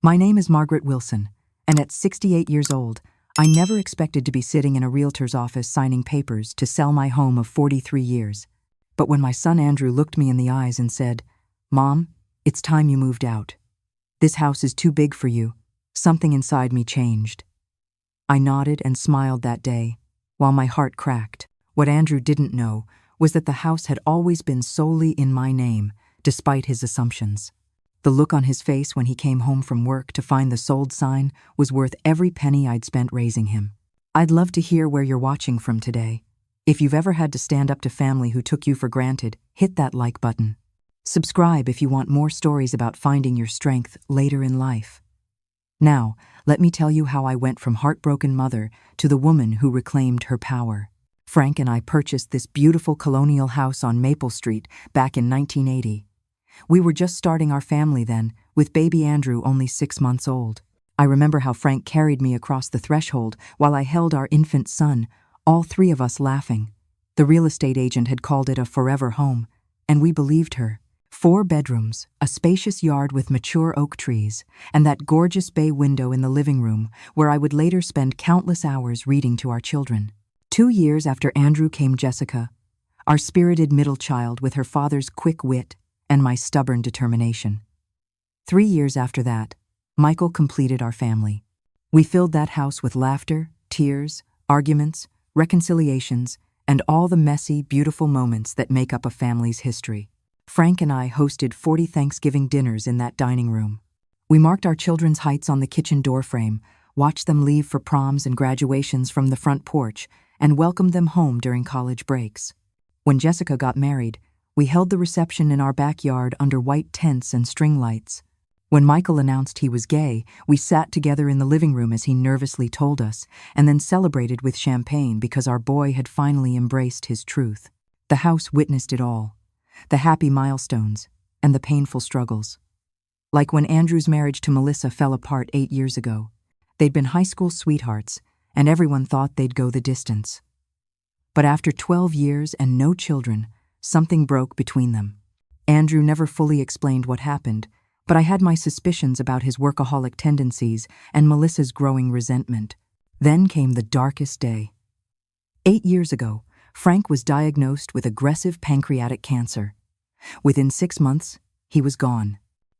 My name is Margaret Wilson, and at 68 years old, I never expected to be sitting in a realtor's office signing papers to sell my home of 43 years. But when my son Andrew looked me in the eyes and said, "Mom, it's time you moved out. This house is too big for you," something inside me changed. I nodded and smiled that day, while my heart cracked. What Andrew didn't know was that the house had always been solely in my name, despite his assumptions. The look on his face when he came home from work to find the sold sign was worth every penny I'd spent raising him. I'd love to hear where you're watching from today. If you've ever had to stand up to family who took you for granted, hit that like button. Subscribe if you want more stories about finding your strength later in life. Now, let me tell you how I went from heartbroken mother to the woman who reclaimed her power. Frank and I purchased this beautiful colonial house on Maple Street back in 1980. We were just starting our family then, with baby Andrew only 6 months old. I remember how Frank carried me across the threshold while I held our infant son, all three of us laughing. The real estate agent had called it a forever home, and we believed her. 4 bedrooms, a spacious yard with mature oak trees, and that gorgeous bay window in the living room where I would later spend countless hours reading to our children. 2 years after Andrew came Jessica, our spirited middle child with her father's quick wit and my stubborn determination. 3 years after that, Michael completed our family. We filled that house with laughter, tears, arguments, reconciliations, and all the messy, beautiful moments that make up a family's history. Frank and I hosted 40 Thanksgiving dinners in that dining room. We marked our children's heights on the kitchen doorframe, watched them leave for proms and graduations from the front porch, and welcomed them home during college breaks. When Jessica got married, we held the reception in our backyard under white tents and string lights. When Michael announced he was gay, we sat together in the living room as he nervously told us, and then celebrated with champagne because our boy had finally embraced his truth. The house witnessed it all, the happy milestones and the painful struggles. Like when Andrew's marriage to Melissa fell apart 8 years ago. They'd been high school sweethearts, and everyone thought they'd go the distance. But after 12 years and no children, something broke between them. Andrew never fully explained what happened, but I had my suspicions about his workaholic tendencies and Melissa's growing resentment. Then came the darkest day. 8 years ago, Frank was diagnosed with aggressive pancreatic cancer. Within 6 months, he was gone.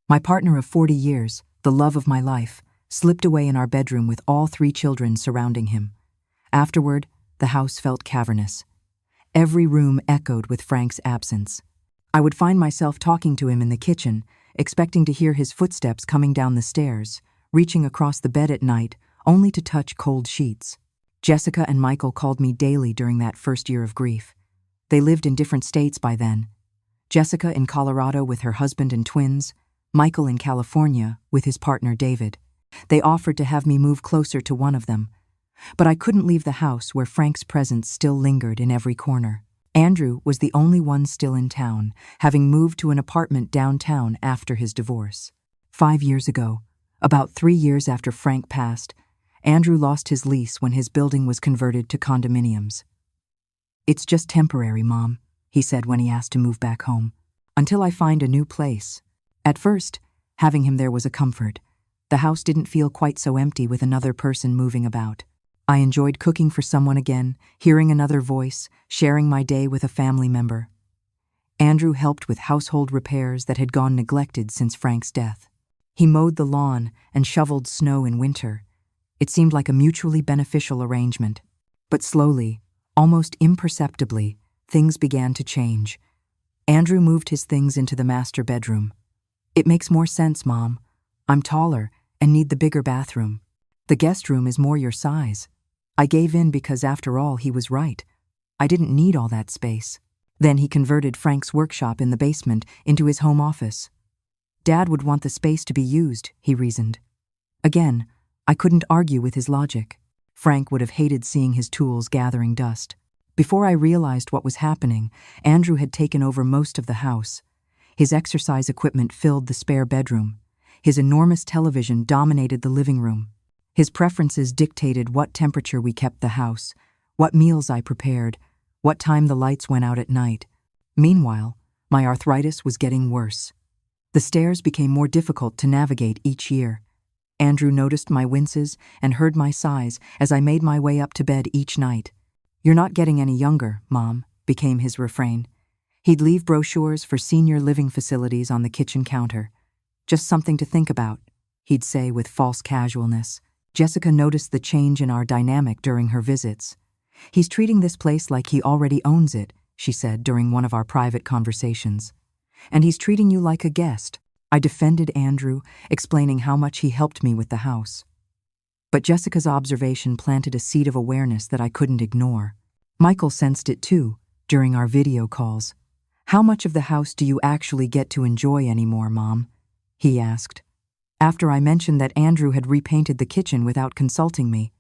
My partner of 40 years, the love of my life, slipped away in our bedroom with all 3 children surrounding him. Afterward, the house felt cavernous. Every room echoed with Frank's absence. I would find myself talking to him in the kitchen, expecting to hear his footsteps coming down the stairs, reaching across the bed at night, only to touch cold sheets. Jessica and Michael called me daily during that first year of grief. They lived in different states by then. Jessica in Colorado with her husband and twins, Michael in California with his partner David. They offered to have me move closer to one of them, but I couldn't leave the house where Frank's presence still lingered in every corner. Andrew was the only one still in town, having moved to an apartment downtown after his divorce. 5 years ago, about 3 years after Frank passed, Andrew lost his lease when his building was converted to condominiums. "It's just temporary, Mom," he said when he asked to move back home, "until I find a new place." At first, having him there was a comfort. The house didn't feel quite so empty with another person moving about. I enjoyed cooking for someone again, hearing another voice, sharing my day with a family member. Andrew helped with household repairs that had gone neglected since Frank's death. He mowed the lawn and shoveled snow in winter. It seemed like a mutually beneficial arrangement. But slowly, almost imperceptibly, things began to change. Andrew moved his things into the master bedroom. "It makes more sense, Mom. I'm taller and need the bigger bathroom. The guest room is more your size." I gave in because, after all, he was right. I didn't need all that space. Then he converted Frank's workshop in the basement into his home office. Dad would want the space to be used, he reasoned. Again, I couldn't argue with his logic. Frank would have hated seeing his tools gathering dust. Before I realized what was happening, Andrew had taken over most of the house. His exercise equipment filled the spare bedroom. His enormous television dominated the living room. His preferences dictated what temperature we kept the house, what meals I prepared, what time the lights went out at night. Meanwhile, my arthritis was getting worse. The stairs became more difficult to navigate each year. Andrew noticed my winces and heard my sighs as I made my way up to bed each night. "You're not getting any younger, Mom," became his refrain. He'd leave brochures for senior living facilities on the kitchen counter. "Just something to think about," he'd say with false casualness. Jessica noticed the change in our dynamic during her visits. "He's treating this place like he already owns it," she said during one of our private conversations. "And he's treating you like a guest." I defended Andrew, explaining how much he helped me with the house. But Jessica's observation planted a seed of awareness that I couldn't ignore. Michael sensed it too, during our video calls. "How much of the house do you actually get to enjoy anymore, Mom?" he asked. After I mentioned that Andrew had repainted the kitchen without consulting me.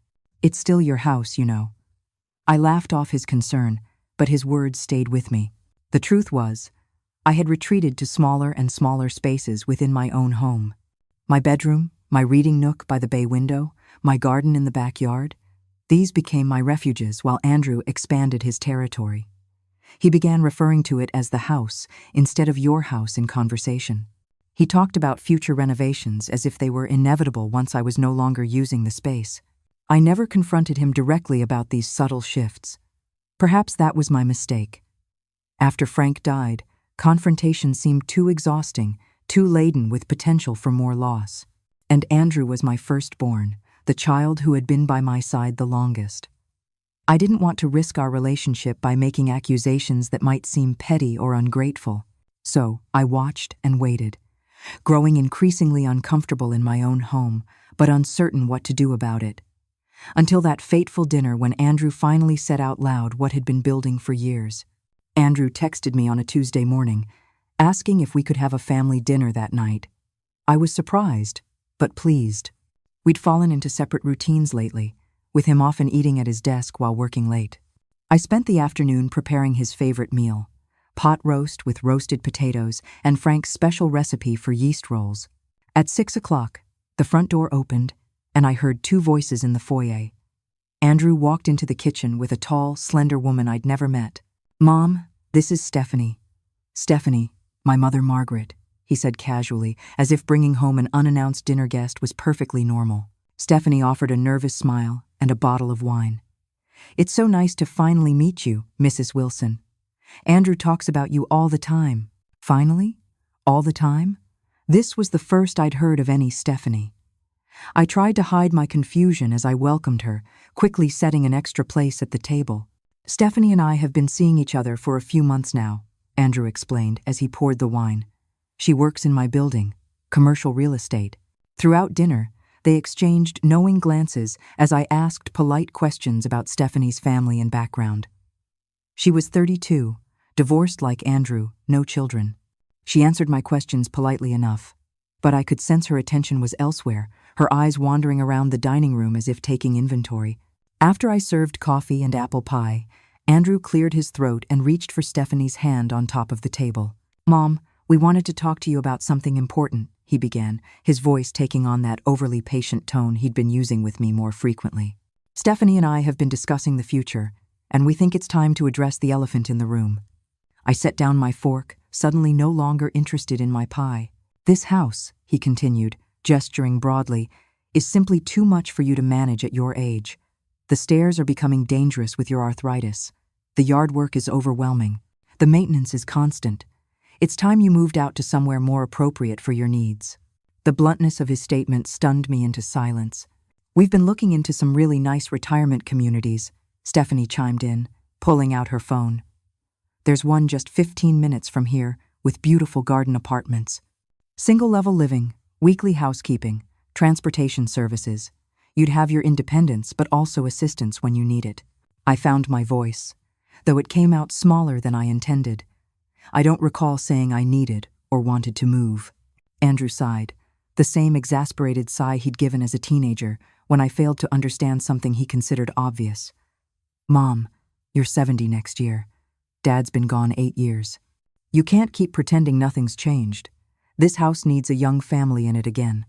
"It's still your house, you know." I laughed off his concern, but his words stayed with me. The truth was, I had retreated to smaller and smaller spaces within my own home. My bedroom, my reading nook by the bay window, my garden in the backyard, these became my refuges while Andrew expanded his territory. He began referring to it as the house instead of your house in conversation. He talked about future renovations as if they were inevitable once I was no longer using the space. I never confronted him directly about these subtle shifts. Perhaps that was my mistake. After Frank died, confrontation seemed too exhausting, too laden with potential for more loss. And Andrew was my firstborn, the child who had been by my side the longest. I didn't want to risk our relationship by making accusations that might seem petty or ungrateful. So I watched and waited, growing increasingly uncomfortable in my own home, but uncertain what to do about it. Until that fateful dinner when Andrew finally said out loud what had been building for years. Andrew texted me on a Tuesday morning, asking if we could have a family dinner that night. I was surprised, but pleased. We'd fallen into separate routines lately, with him often eating at his desk while working late. I spent the afternoon preparing his favorite meal, pot roast with roasted potatoes and Frank's special recipe for yeast rolls. At 6 o'clock, the front door opened, and I heard two voices in the foyer. Andrew walked into the kitchen with a tall, slender woman I'd never met. "Mom, this is Stephanie." "Stephanie, my mother Margaret," he said casually, as if bringing home an unannounced dinner guest was perfectly normal. Stephanie offered a nervous smile and a bottle of wine. "It's so nice to finally meet you, Mrs. Wilson. Andrew talks about you all the time." Finally? All the time? This was the first I'd heard of any Stephanie. I tried to hide my confusion as I welcomed her, quickly setting an extra place at the table. "Stephanie and I have been seeing each other for a few months now," Andrew explained as he poured the wine. "She works in my building, commercial real estate." Throughout dinner, they exchanged knowing glances as I asked polite questions about Stephanie's family and background. She was 32, divorced like Andrew, no children. She answered my questions politely enough, but I could sense her attention was elsewhere, her eyes wandering around the dining room as if taking inventory. After I served coffee and apple pie, Andrew cleared his throat and reached for Stephanie's hand on top of the table. "Mom, we wanted to talk to you about something important," he began, his voice taking on that overly patient tone he'd been using with me more frequently. "Stephanie and I have been discussing the future, and we think it's time to address the elephant in the room." I set down my fork, suddenly no longer interested in my pie. "This house," he continued, gesturing broadly, "is simply too much for you to manage at your age. The stairs are becoming dangerous with your arthritis. The yard work is overwhelming. The maintenance is constant. It's time you moved out to somewhere more appropriate for your needs." The bluntness of his statement stunned me into silence. "We've been looking into some really nice retirement communities," Stephanie chimed in, pulling out her phone. "There's one just 15 minutes from here, with beautiful garden apartments. Single-level living, weekly housekeeping, transportation services. You'd have your independence, but also assistance when you need it." I found my voice, though it came out smaller than I intended. I don't recall saying I needed or wanted to move. Andrew sighed, the same exasperated sigh he'd given as a teenager when I failed to understand something he considered obvious. "Mom, you're 70 next year. Dad's been gone 8 years. You can't keep pretending nothing's changed. This house needs a young family in it again."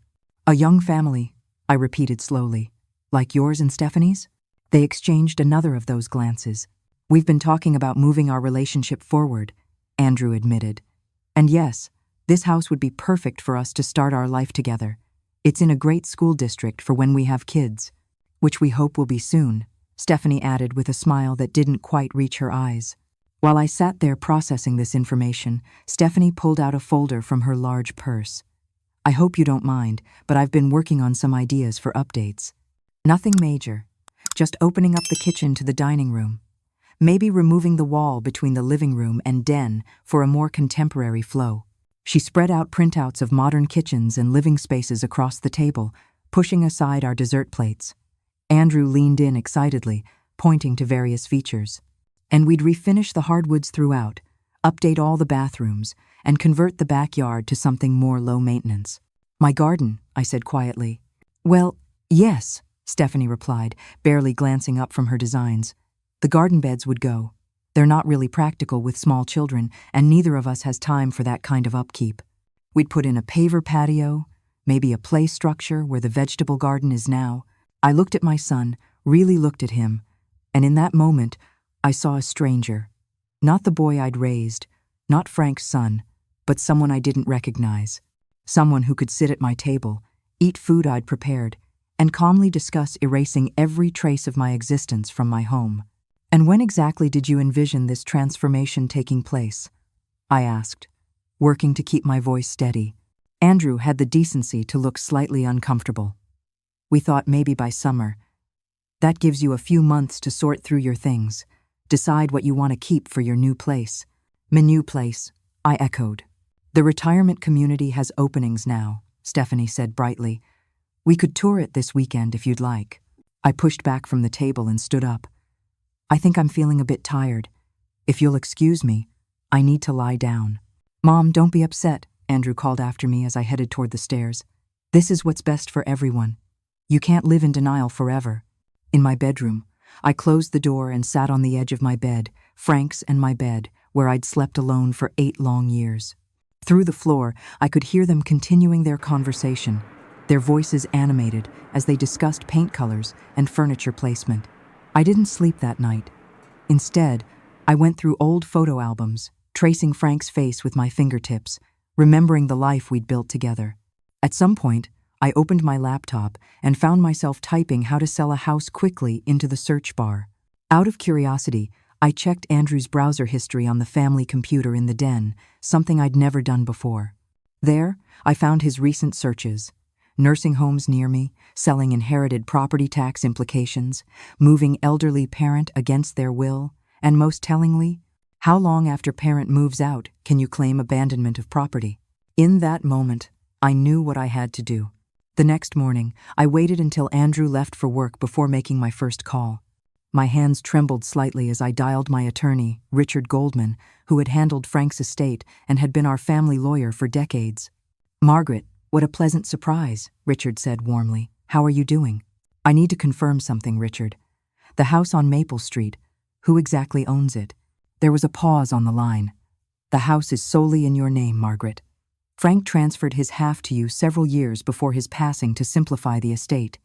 "A young family," I repeated slowly. "Like yours and Stephanie's?" They exchanged another of those glances. "We've been talking about moving our relationship forward," Andrew admitted. "And yes, this house would be perfect for us to start our life together. It's in a great school district for when we have kids, which we hope will be soon, Stephanie added with a smile that didn't quite reach her eyes. While I sat there processing this information, Stephanie pulled out a folder from her large purse. I hope you don't mind, but I've been working on some ideas for updates. Nothing major, just opening up the kitchen to the dining room. Maybe removing the wall between the living room and den for a more contemporary flow. She spread out printouts of modern kitchens and living spaces across the table, pushing aside our dessert plates. Andrew leaned in excitedly, pointing to various features. And we'd refinish the hardwoods throughout, update all the bathrooms, and convert the backyard to something more low maintenance. My garden, I said quietly. Well, yes, Stephanie replied, barely glancing up from her designs. The garden beds would go. They're not really practical with small children, and neither of us has time for that kind of upkeep. We'd put in a paver patio, maybe a play structure where the vegetable garden is now. I looked at my son, really looked at him, and in that moment, I saw a stranger. Not the boy I'd raised, not Frank's son, but someone I didn't recognize. Someone who could sit at my table, eat food I'd prepared, and calmly discuss erasing every trace of my existence from my home. And when exactly did you envision this transformation taking place? I asked, working to keep my voice steady. Andrew had the decency to look slightly uncomfortable. We thought maybe by summer. That gives you a few months to sort through your things, decide what you want to keep for your new place. My new place, I echoed. The retirement community has openings now, Stephanie said brightly. We could tour it this weekend if you'd like. I pushed back from the table and stood up. I think I'm feeling a bit tired. If you'll excuse me, I need to lie down. Mom, don't be upset, Andrew called after me as I headed toward the stairs. This is what's best for everyone. You can't live in denial forever. In my bedroom, I closed the door and sat on the edge of my bed, Frank's and my bed, where I'd slept alone for 8 long years. Through the floor, I could hear them continuing their conversation, their voices animated as they discussed paint colors and furniture placement. I didn't sleep that night. Instead, I went through old photo albums, tracing Frank's face with my fingertips, remembering the life we'd built together. At some point, I opened my laptop and found myself typing how to sell a house quickly into the search bar. Out of curiosity, I checked Andrew's browser history on the family computer in the den, something I'd never done before. There, I found his recent searches. Nursing homes near me, selling inherited property tax implications, moving elderly parent against their will, and most tellingly, how long after parent moves out can you claim abandonment of property? In that moment, I knew what I had to do. The next morning, I waited until Andrew left for work before making my first call. My hands trembled slightly as I dialed my attorney, Richard Goldman, who had handled Frank's estate and had been our family lawyer for decades. Margaret, what a pleasant surprise, Richard said warmly. How are you doing? I need to confirm something, Richard. The house on Maple Street, who exactly owns it? There was a pause on the line. The house is solely in your name, Margaret. Frank transferred his half to you several years before his passing to simplify the estate.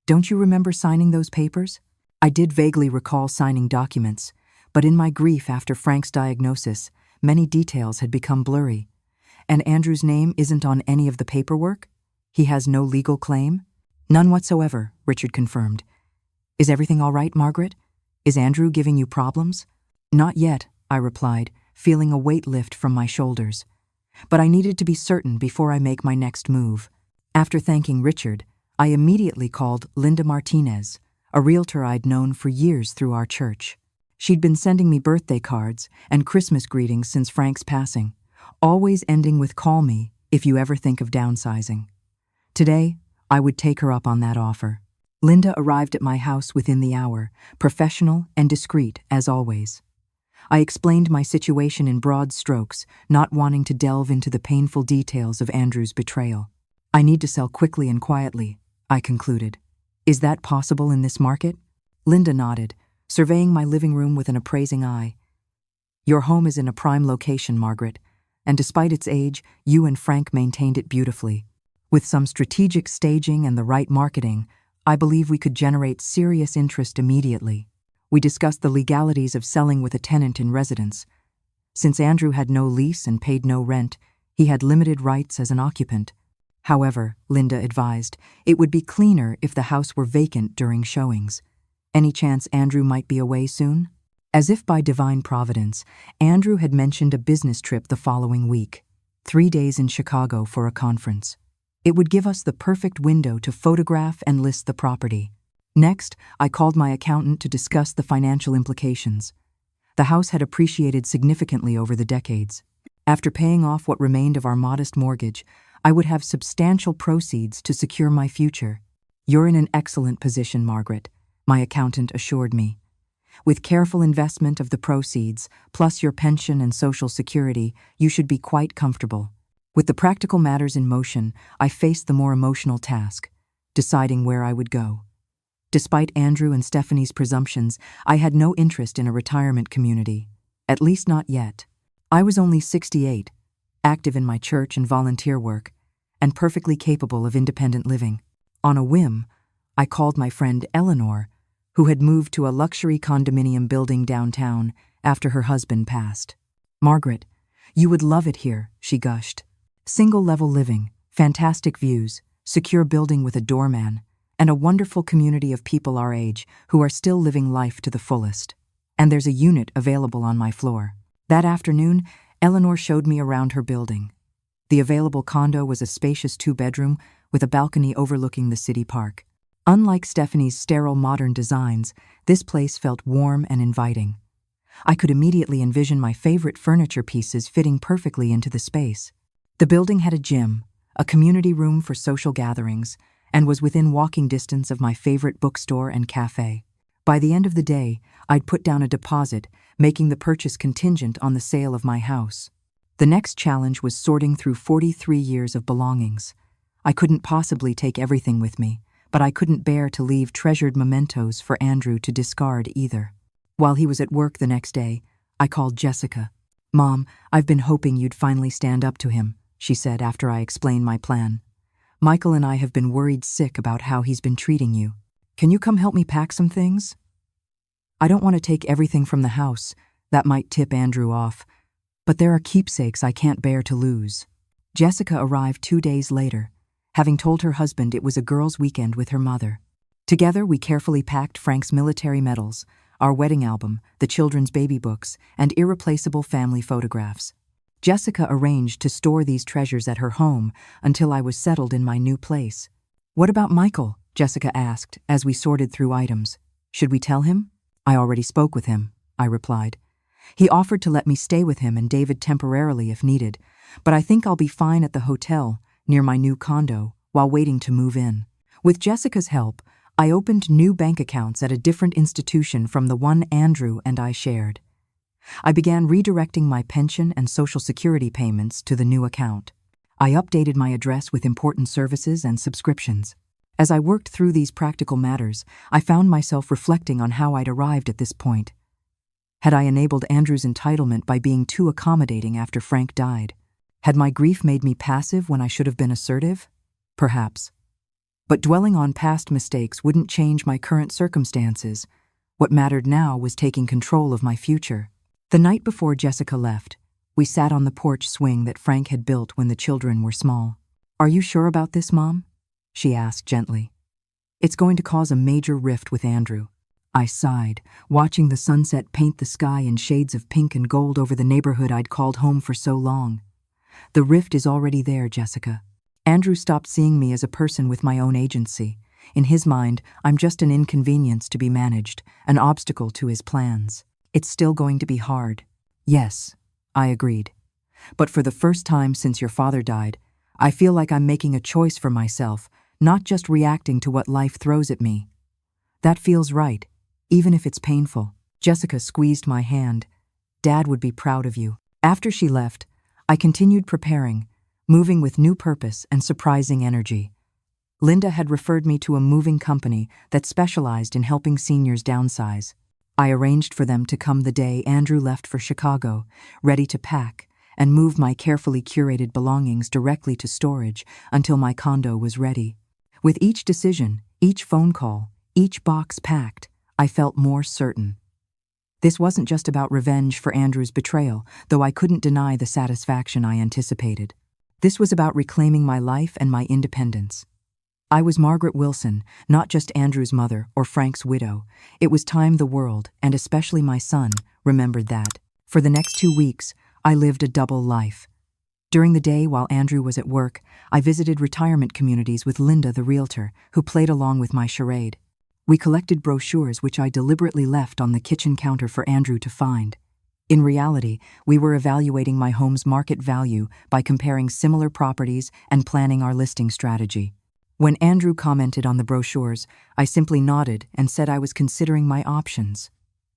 Don't you remember signing those papers? I did vaguely recall signing documents, but in my grief after Frank's diagnosis, many details had become blurry. And Andrew's name isn't on any of the paperwork? He has no legal claim? None whatsoever, Richard confirmed. Is everything all right, Margaret? Is Andrew giving you problems? Not yet, I replied, feeling a weight lift from my shoulders. But I needed to be certain before I make my next move. After thanking Richard, I immediately called Linda Martinez, a realtor I'd known for years through our church. She'd been sending me birthday cards and Christmas greetings since Frank's passing, always ending with "call me if you ever think of downsizing." Today, I would take her up on that offer. Linda arrived at my house within the hour, professional and discreet as always. I explained my situation in broad strokes, not wanting to delve into the painful details of Andrew's betrayal. I need to sell quickly and quietly, I concluded. Is that possible in this market? Linda nodded, surveying my living room with an appraising eye. Your home is in a prime location, Margaret, and despite its age, you and Frank maintained it beautifully. With some strategic staging and the right marketing, I believe we could generate serious interest immediately. We discussed the legalities of selling with a tenant in residence. Since Andrew had no lease and paid no rent, he had limited rights as an occupant. However, Linda advised, it would be cleaner if the house were vacant during showings. Any chance Andrew might be away soon? As if by divine providence, Andrew had mentioned a business trip the following week, 3 days in Chicago for a conference. It would give us the perfect window to photograph and list the property. Next, I called my accountant to discuss the financial implications. The house had appreciated significantly over the decades. After paying off what remained of our modest mortgage, I would have substantial proceeds to secure my future. "You're in an excellent position, Margaret," my accountant assured me. "With careful investment of the proceeds, plus your pension and Social Security, you should be quite comfortable." With the practical matters in motion, I faced the more emotional task, deciding where I would go. Despite Andrew and Stephanie's presumptions, I had no interest in a retirement community, at least not yet. I was only 68, active in my church and volunteer work, and perfectly capable of independent living. On a whim, I called my friend Eleanor, who had moved to a luxury condominium building downtown after her husband passed. "Margaret, you would love it here," she gushed. "Single-level living, fantastic views, secure building with a doorman, and a wonderful community of people our age who are still living life to the fullest. And there's a unit available on my floor." That afternoon, Eleanor showed me around her building. The available condo was a spacious 2-bedroom with a balcony overlooking the city park. Unlike Stephanie's sterile modern designs, this place felt warm and inviting. I could immediately envision my favorite furniture pieces fitting perfectly into the space. The building had a gym, a community room for social gatherings, and was within walking distance of my favorite bookstore and cafe. By the end of the day, I'd put down a deposit, making the purchase contingent on the sale of my house. The next challenge was sorting through 43 years of belongings. I couldn't possibly take everything with me, but I couldn't bear to leave treasured mementos for Andrew to discard either. While he was at work the next day, I called Jessica. "Mom, I've been hoping you'd finally stand up to him," she said after I explained my plan. "Michael and I have been worried sick about how he's been treating you. Can you come help me pack some things? I don't want to take everything from the house. That might tip Andrew off. But there are keepsakes I can't bear to lose." Jessica arrived 2 days later, having told her husband it was a girls' weekend with her mother. Together, we carefully packed Frank's military medals, our wedding album, the children's baby books, and irreplaceable family photographs. Jessica arranged to store these treasures at her home until I was settled in my new place. "What about Michael?" Jessica asked as we sorted through items. "Should we tell him?" "I already spoke with him," I replied. "He offered to let me stay with him and David temporarily if needed, but I think I'll be fine at the hotel near my new condo while waiting to move in." With Jessica's help, I opened new bank accounts at a different institution from the one Andrew and I shared. I began redirecting my pension and Social Security payments to the new account. I updated my address with important services and subscriptions. As I worked through these practical matters, I found myself reflecting on how I'd arrived at this point. Had I enabled Andrew's entitlement by being too accommodating after Frank died? Had my grief made me passive when I should have been assertive? Perhaps. But dwelling on past mistakes wouldn't change my current circumstances. What mattered now was taking control of my future. The night before Jessica left, we sat on the porch swing that Frank had built when the children were small. "Are you sure about this, Mom?" she asked gently. "It's going to cause a major rift with Andrew." I sighed, watching the sunset paint the sky in shades of pink and gold over the neighborhood I'd called home for so long. "The rift is already there, Jessica. Andrew stopped seeing me as a person with my own agency. In his mind, I'm just an inconvenience to be managed, an obstacle to his plans. It's still going to be hard." "Yes," I agreed. "But for the first time since your father died, I feel like I'm making a choice for myself, not just reacting to what life throws at me. That feels right, even if it's painful." Jessica squeezed my hand. "Dad would be proud of you." After she left, I continued preparing, moving with new purpose and surprising energy. Linda had referred me to a moving company that specialized in helping seniors downsize. I arranged for them to come the day Andrew left for Chicago, ready to pack, and move my carefully curated belongings directly to storage until my condo was ready. With each decision, each phone call, each box packed, I felt more certain. This wasn't just about revenge for Andrew's betrayal, though I couldn't deny the satisfaction I anticipated. This was about reclaiming my life and my independence. I was Margaret Wilson, not just Andrew's mother or Frank's widow. It was time the world, and especially my son, remembered that. For the next 2 weeks, I lived a double life. During the day, while Andrew was at work, I visited retirement communities with Linda, the realtor, who played along with my charade. We collected brochures which I deliberately left on the kitchen counter for Andrew to find. In reality, we were evaluating my home's market value by comparing similar properties and planning our listing strategy. When Andrew commented on the brochures, I simply nodded and said I was considering my options.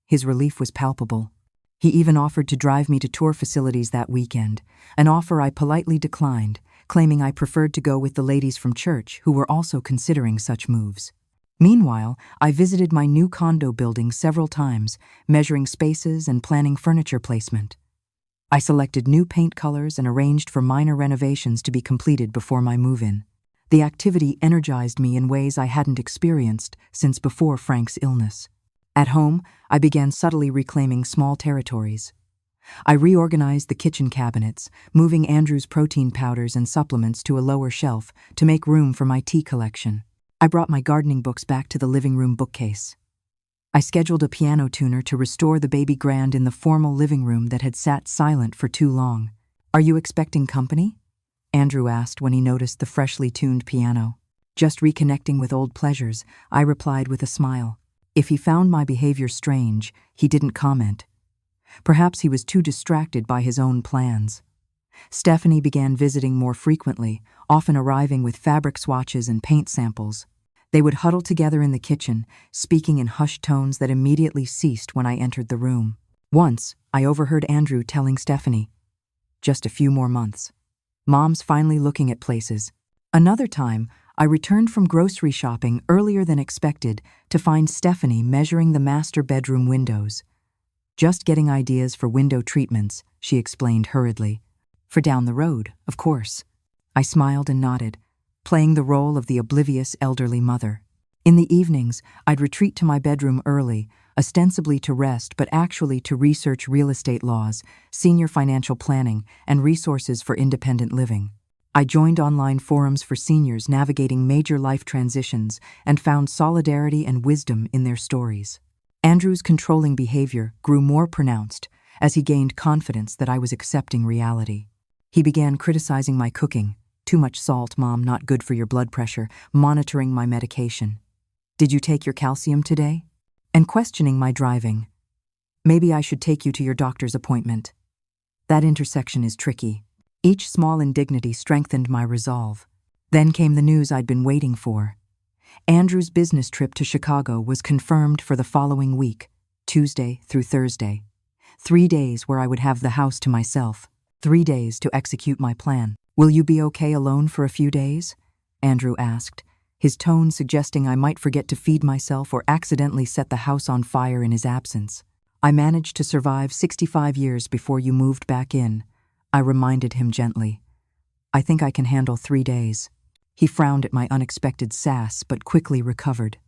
His relief was palpable. He even offered to drive me to tour facilities that weekend, an offer I politely declined, claiming I preferred to go with the ladies from church who were also considering such moves. Meanwhile, I visited my new condo building several times, measuring spaces and planning furniture placement. I selected new paint colors and arranged for minor renovations to be completed before my move-in. The activity energized me in ways I hadn't experienced since before Frank's illness. At home, I began subtly reclaiming small territories. I reorganized the kitchen cabinets, moving Andrew's protein powders and supplements to a lower shelf to make room for my tea collection. I brought my gardening books back to the living room bookcase. I scheduled a piano tuner to restore the baby grand in the formal living room that had sat silent for too long. "Are you expecting company?" Andrew asked when he noticed the freshly tuned piano. "Just reconnecting with old pleasures," I replied with a smile. If he found my behavior strange, he didn't comment. Perhaps he was too distracted by his own plans. Stephanie began visiting more frequently, often arriving with fabric swatches and paint samples. They would huddle together in the kitchen, speaking in hushed tones that immediately ceased when I entered the room. Once, I overheard Andrew telling Stephanie, "Just a few more months. Mom's finally looking at places." Another time, I returned from grocery shopping earlier than expected to find Stephanie measuring the master bedroom windows. "Just getting ideas for window treatments," she explained hurriedly. "For down the road, of course." I smiled and nodded, playing the role of the oblivious elderly mother. In the evenings, I'd retreat to my bedroom early, ostensibly to rest but actually to research real estate laws, senior financial planning, and resources for independent living. I joined online forums for seniors navigating major life transitions and found solidarity and wisdom in their stories. Andrew's controlling behavior grew more pronounced as he gained confidence that I was accepting reality. He began criticizing my cooking. "Too much salt, Mom, not good for your blood pressure," monitoring my medication. "Did you take your calcium today?" And questioning my driving. "Maybe I should take you to your doctor's appointment." That intersection is tricky. Each small indignity strengthened my resolve. Then came the news I'd been waiting for. Andrew's business trip to Chicago was confirmed for the following week, Tuesday through Thursday. 3 days where I would have the house to myself. 3 days to execute my plan. "Will you be okay alone for a few days?" Andrew asked, his tone suggesting I might forget to feed myself or accidentally set the house on fire in his absence. "I managed to survive 65 years before you moved back in," I reminded him gently. "I think I can handle 3 days." He frowned at my unexpected sass but quickly recovered.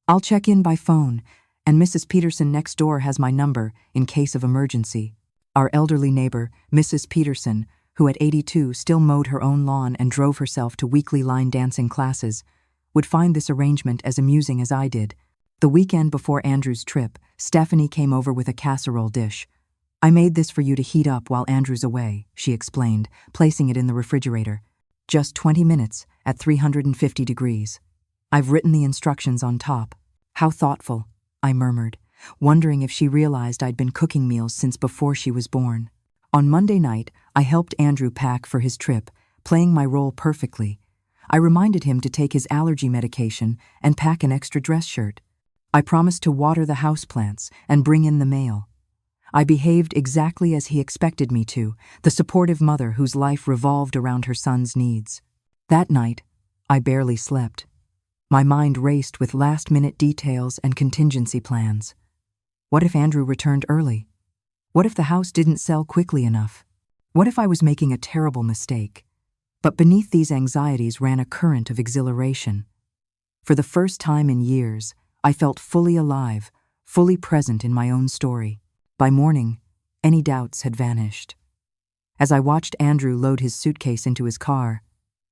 "I'll check in by phone, and Mrs. Peterson next door has my number in case of emergency." Our elderly neighbor, Mrs. Peterson, who at 82 still mowed her own lawn and drove herself to weekly line dancing classes, would find this arrangement as amusing as I did. The weekend before Andrew's trip, Stephanie came over with a casserole dish. "I made this for you to heat up while Andrew's away," she explained, placing it in the refrigerator. "Just 20 minutes at 350 degrees. I've written the instructions on top." "How thoughtful," I murmured, wondering if she realized I'd been cooking meals since before she was born. On Monday night, I helped Andrew pack for his trip, playing my role perfectly. I reminded him to take his allergy medication and pack an extra dress shirt. I promised to water the houseplants and bring in the mail. I behaved exactly as he expected me to, the supportive mother whose life revolved around her son's needs. That night, I barely slept. My mind raced with last-minute details and contingency plans. What if Andrew returned early? What if the house didn't sell quickly enough? What if I was making a terrible mistake? But beneath these anxieties ran a current of exhilaration. For the first time in years, I felt fully alive, fully present in my own story. By morning, any doubts had vanished. As I watched Andrew load his suitcase into his car,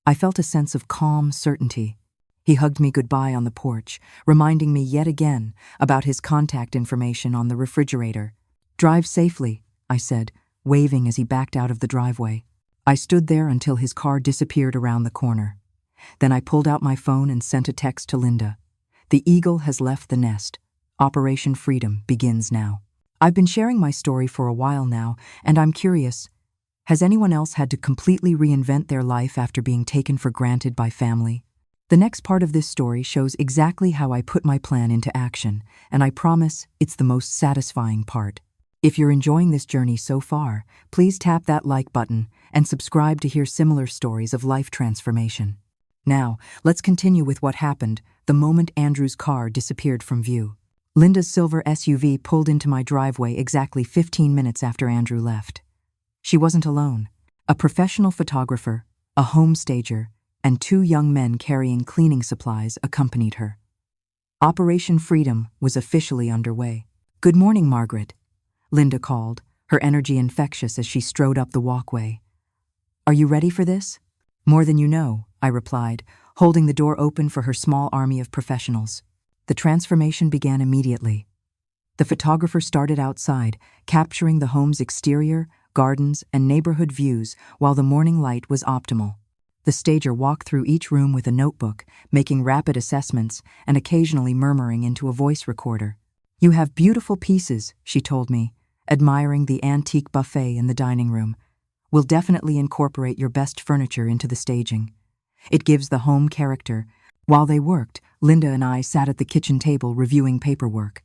I felt a sense of calm certainty. He hugged me goodbye on the porch, reminding me yet again about his contact information on the refrigerator. "Drive safely," I said, waving as he backed out of the driveway. I stood there until his car disappeared around the corner. Then I pulled out my phone and sent a text to Linda. "The eagle has left the nest. Operation Freedom begins now." I've been sharing my story for a while now, and I'm curious, has anyone else had to completely reinvent their life after being taken for granted by family? The next part of this story shows exactly how I put my plan into action, and I promise it's the most satisfying part. If you're enjoying this journey so far, please tap that like button and subscribe to hear similar stories of life transformation. Now, let's continue with what happened the moment Andrew's car disappeared from view. Linda's silver SUV pulled into my driveway exactly 15 minutes after Andrew left. She wasn't alone. A professional photographer, a home stager, and 2 young men carrying cleaning supplies accompanied her. Operation Freedom was officially underway. "Good morning, Margaret," Linda called, her energy infectious as she strode up the walkway. "Are you ready for this?" "More than you know," I replied, holding the door open for her small army of professionals. The transformation began immediately. The photographer started outside, capturing the home's exterior, gardens, and neighborhood views while the morning light was optimal. The stager walked through each room with a notebook, making rapid assessments and occasionally murmuring into a voice recorder. "You have beautiful pieces," she told me, admiring the antique buffet in the dining room. "We'll definitely incorporate your best furniture into the staging. It gives the home character." While they worked, Linda and I sat at the kitchen table reviewing paperwork.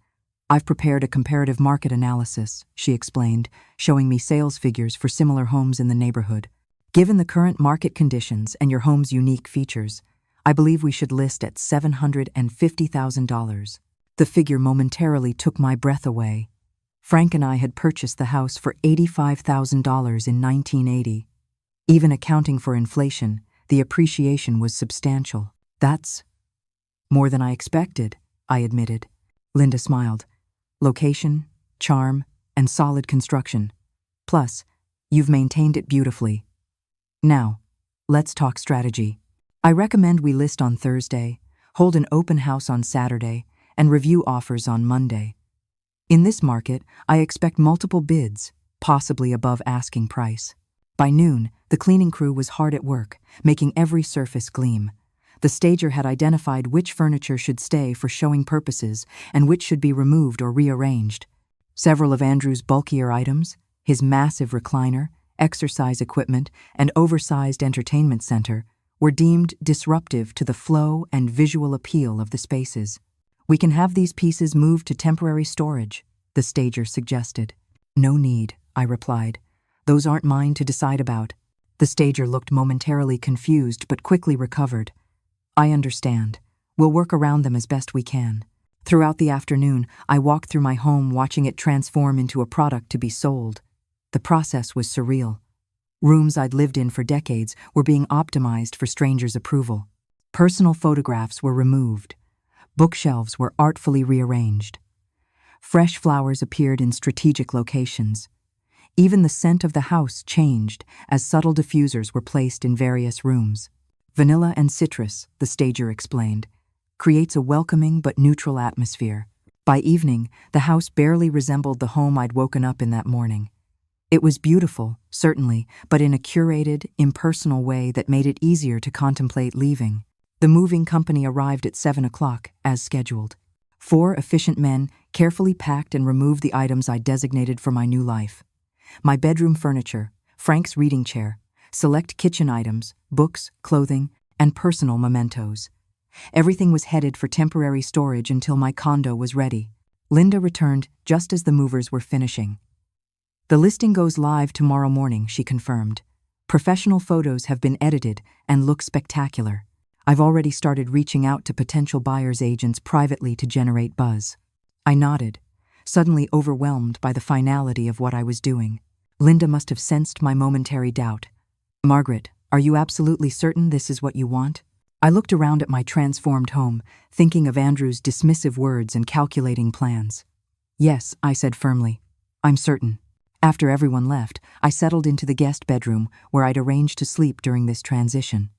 "I've prepared a comparative market analysis," she explained, showing me sales figures for similar homes in the neighborhood. "Given the current market conditions and your home's unique features, I believe we should list at $750,000. The figure momentarily took my breath away. Frank and I had purchased the house for $85,000 in 1980. Even accounting for inflation, the appreciation was substantial. "That's more than I expected," I admitted. Linda smiled. "Location, charm, and solid construction. Plus, you've maintained it beautifully. Now, let's talk strategy. I recommend we list on Thursday, hold an open house on Saturday, and review offers on Monday. In this market, I expect multiple bids, possibly above asking price." By noon, the cleaning crew was hard at work, making every surface gleam. The stager had identified which furniture should stay for showing purposes and which should be removed or rearranged. Several of Andrew's bulkier items, his massive recliner, exercise equipment, and oversized entertainment center, were deemed disruptive to the flow and visual appeal of the spaces. "We can have these pieces moved to temporary storage," the stager suggested. "No need," I replied. "Those aren't mine to decide about." The stager looked momentarily confused but quickly recovered. "I understand. We'll work around them as best we can." Throughout the afternoon, I walked through my home watching it transform into a product to be sold. The process was surreal. Rooms I'd lived in for decades were being optimized for strangers' approval. Personal photographs were removed. Bookshelves were artfully rearranged. Fresh flowers appeared in strategic locations. Even the scent of the house changed as subtle diffusers were placed in various rooms. "Vanilla and citrus," the stager explained, "creates a welcoming but neutral atmosphere." By evening, the house barely resembled the home I'd woken up in that morning. It was beautiful, certainly, but in a curated, impersonal way that made it easier to contemplate leaving. The moving company arrived at 7 o'clock, as scheduled. 4 efficient men carefully packed and removed the items I designated for my new life. My bedroom furniture, Frank's reading chair, select kitchen items, books, clothing, and personal mementos. Everything was headed for temporary storage until my condo was ready. Linda returned just as the movers were finishing. "The listing goes live tomorrow morning," she confirmed. "Professional photos have been edited and look spectacular. I've already started reaching out to potential buyers' agents privately to generate buzz." I nodded, suddenly overwhelmed by the finality of what I was doing. Linda must have sensed my momentary doubt. "Margaret, are you absolutely certain this is what you want?" I looked around at my transformed home, thinking of Andrew's dismissive words and calculating plans. "Yes," I said firmly. "I'm certain." After everyone left, I settled into the guest bedroom where I'd arranged to sleep during this transition.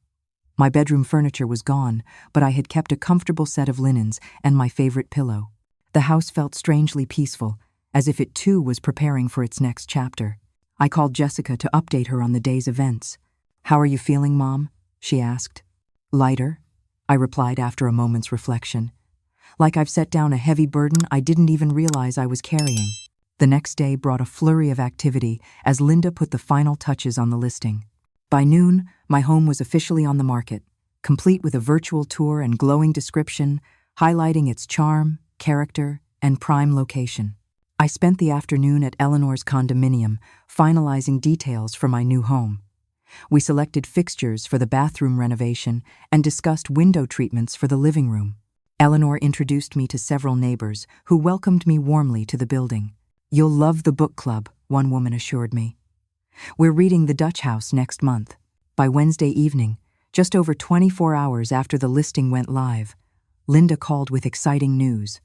My bedroom furniture was gone, but I had kept a comfortable set of linens and my favorite pillow. The house felt strangely peaceful, as if it too was preparing for its next chapter. I called Jessica to update her on the day's events. "How are you feeling, Mom?" she asked. "Lighter," I replied after a moment's reflection. Like I've set down a heavy burden I didn't even realize I was carrying. The next day brought a flurry of activity as Linda put the final touches on the listing. By noon, my home was officially on the market, complete with a virtual tour and glowing description, highlighting its charm, character, and prime location. I spent the afternoon at Eleanor's condominium, finalizing details for my new home. We selected fixtures for the bathroom renovation and discussed window treatments for the living room. Eleanor introduced me to several neighbors who welcomed me warmly to the building. "You'll love the book club," one woman assured me. "We're reading The Dutch House next month." By Wednesday evening, just over 24 hours after the listing went live, Linda called with exciting news.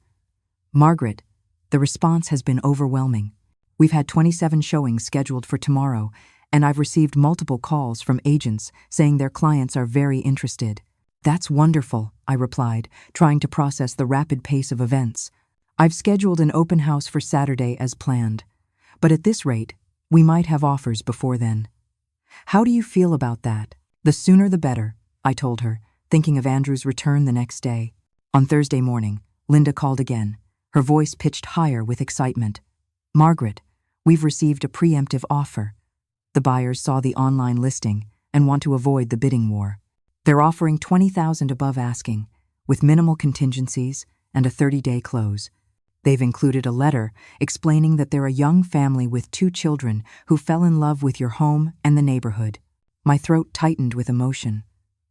"Margaret, the response has been overwhelming. We've had 27 showings scheduled for tomorrow, and I've received multiple calls from agents saying their clients are very interested." "That's wonderful," I replied, trying to process the rapid pace of events. "I've scheduled an open house for Saturday as planned, but at this rate, we might have offers before then." "How do you feel about that?" "The sooner the better," I told her, thinking of Andrew's return the next day. On Thursday morning, Linda called again, her voice pitched higher with excitement. "Margaret, we've received a preemptive offer. The buyers saw the online listing and want to avoid the bidding war. They're offering $20,000 above asking, with minimal contingencies and a 30-day close. They've included a letter explaining that they're a young family with 2 children who fell in love with your home and the neighborhood." My throat tightened with emotion.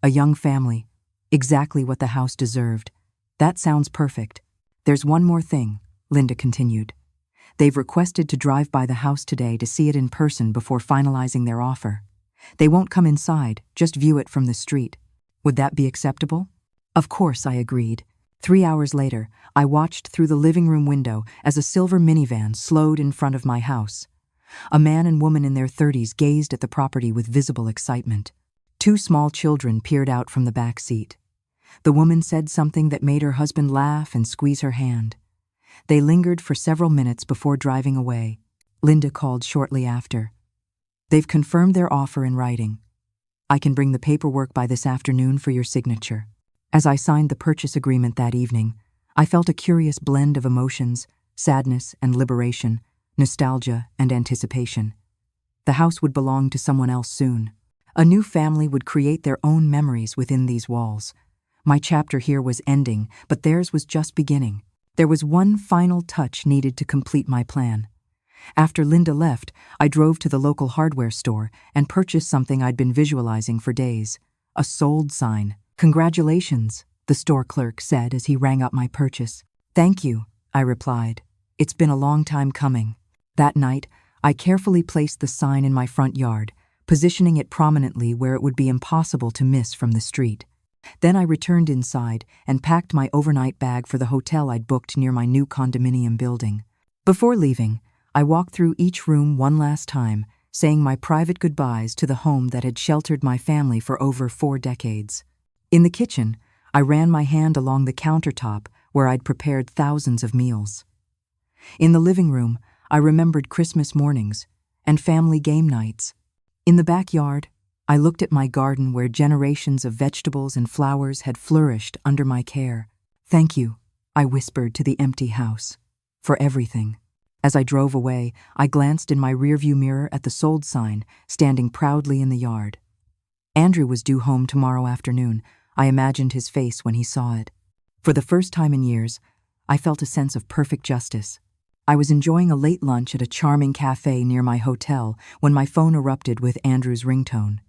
A young family, exactly what the house deserved. "That sounds perfect. There's one more thing," Linda continued. "They've requested to drive by the house today to see it in person before finalizing their offer. They won't come inside, just view it from the street. Would that be acceptable?" Of course, I agreed. 3 hours later, I watched through the living room window as a silver minivan slowed in front of my house. A man and woman in their 30s gazed at the property with visible excitement. 2 small children peered out from the back seat. The woman said something that made her husband laugh and squeeze her hand. They lingered for several minutes before driving away. Linda called shortly after. "They've confirmed their offer in writing. I can bring the paperwork by this afternoon for your signature." As I signed the purchase agreement that evening, I felt a curious blend of emotions, sadness and liberation, nostalgia and anticipation. The house would belong to someone else soon. A new family would create their own memories within these walls. My chapter here was ending, but theirs was just beginning. There was one final touch needed to complete my plan. After Linda left, I drove to the local hardware store and purchased something I'd been visualizing for days: a sold sign. "Congratulations," the store clerk said as he rang up my purchase. "Thank you," I replied. "It's been a long time coming." That night, I carefully placed the sign in my front yard, positioning it prominently where it would be impossible to miss from the street. Then I returned inside and packed my overnight bag for the hotel I'd booked near my new condominium building. Before leaving, I walked through each room one last time, saying my private goodbyes to the home that had sheltered my family for over 4 decades. In the kitchen, I ran my hand along the countertop where I'd prepared thousands of meals. In the living room, I remembered Christmas mornings and family game nights. In the backyard, I looked at my garden where generations of vegetables and flowers had flourished under my care. "Thank you," I whispered to the empty house, "for everything." As I drove away, I glanced in my rearview mirror at the sold sign, standing proudly in the yard. Andrew was due home tomorrow afternoon. I imagined his face when he saw it. For the first time in years, I felt a sense of perfect justice. I was enjoying a late lunch at a charming cafe near my hotel when my phone erupted with Andrew's ringtone.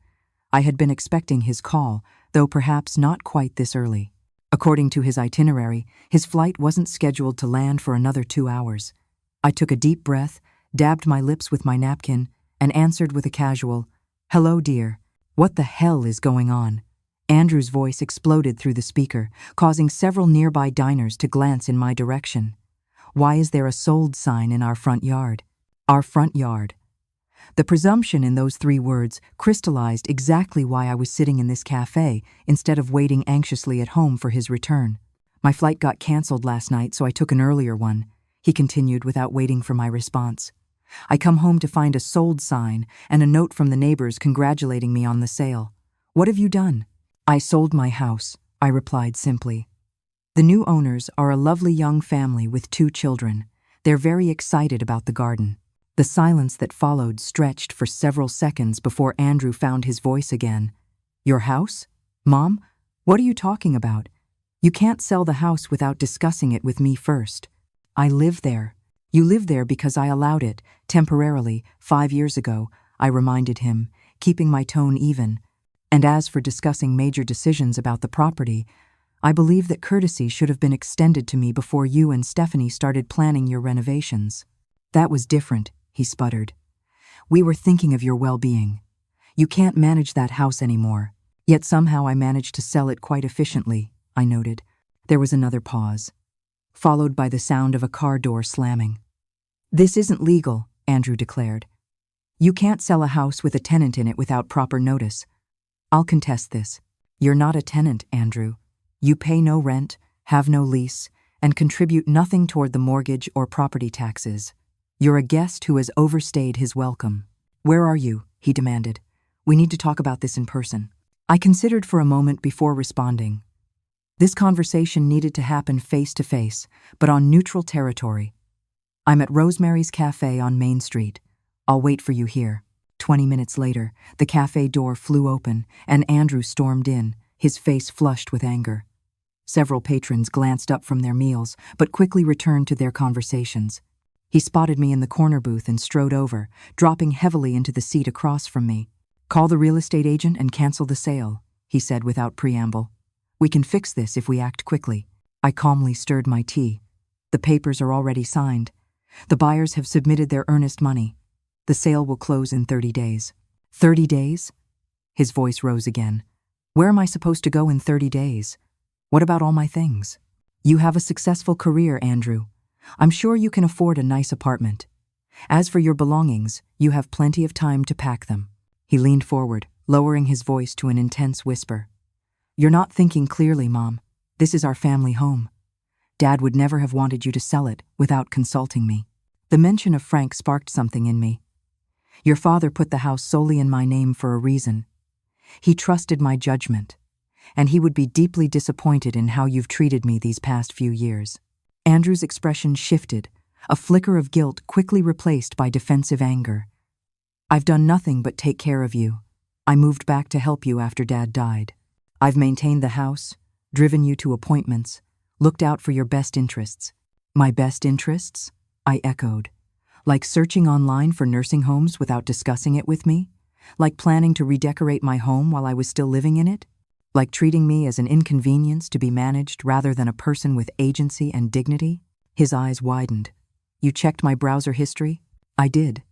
I had been expecting his call, though perhaps not quite this early. According to his itinerary, his flight wasn't scheduled to land for another 2 hours. I took a deep breath, dabbed my lips with my napkin, and answered with a casual, "Hello, dear. What the hell is going on?" Andrew's voice exploded through the speaker, causing several nearby diners to glance in my direction. "Why is there a sold sign in our front yard?" Our front yard. The presumption in those 3 words crystallized exactly why I was sitting in this cafe instead of waiting anxiously at home for his return. My flight got canceled last night, so I took an earlier one, he continued without waiting for my response. I come home to find a sold sign and a note from the neighbors congratulating me on the sale. What have you done? I sold my house, I replied simply. The new owners are a lovely young family with 2 children. They're very excited about the garden. The silence that followed stretched for several seconds before Andrew found his voice again. Your house? Mom? What are you talking about? You can't sell the house without discussing it with me first. I live there. You live there because I allowed it, temporarily, 5 years ago, I reminded him, keeping my tone even. And as for discussing major decisions about the property, I believe that courtesy should have been extended to me before you and Stephanie started planning your renovations. That was different, he sputtered. We were thinking of your well-being. You can't manage that house anymore. Yet somehow I managed to sell it quite efficiently, I noted. There was another pause, followed by the sound of a car door slamming. This isn't legal, Andrew declared. You can't sell a house with a tenant in it without proper notice. I'll contest this. You're not a tenant, Andrew. You pay no rent, have no lease, and contribute nothing toward the mortgage or property taxes. You're a guest who has overstayed his welcome. Where are you? He demanded. We need to talk about this in person. I considered for a moment before responding. This conversation needed to happen face to face, but on neutral territory. I'm at Rosemary's Cafe on Main Street. I'll wait for you here. 20 minutes later, the cafe door flew open, and Andrew stormed in, his face flushed with anger. Several patrons glanced up from their meals, but quickly returned to their conversations. He spotted me in the corner booth and strode over, dropping heavily into the seat across from me. Call the real estate agent and cancel the sale, he said without preamble. We can fix this if we act quickly. I calmly stirred my tea. The papers are already signed. The buyers have submitted their earnest money. The sale will close in 30 days. 30 days? His voice rose again. Where am I supposed to go in 30 days? What about all my things? You have a successful career, Andrew. I'm sure you can afford a nice apartment. As for your belongings, you have plenty of time to pack them. He leaned forward, lowering his voice to an intense whisper. You're not thinking clearly, Mom. This is our family home. Dad would never have wanted you to sell it without consulting me. The mention of Frank sparked something in me. Your father put the house solely in my name for a reason. He trusted my judgment, and he would be deeply disappointed in how you've treated me these past few years. Andrew's expression shifted, a flicker of guilt quickly replaced by defensive anger. I've done nothing but take care of you. I moved back to help you after Dad died. I've maintained the house, driven you to appointments, looked out for your best interests. My best interests? I echoed. Like searching online for nursing homes without discussing it with me? Like planning to redecorate my home while I was still living in it? Like treating me as an inconvenience to be managed rather than a person with agency and dignity? His eyes widened. You checked my browser history? I did.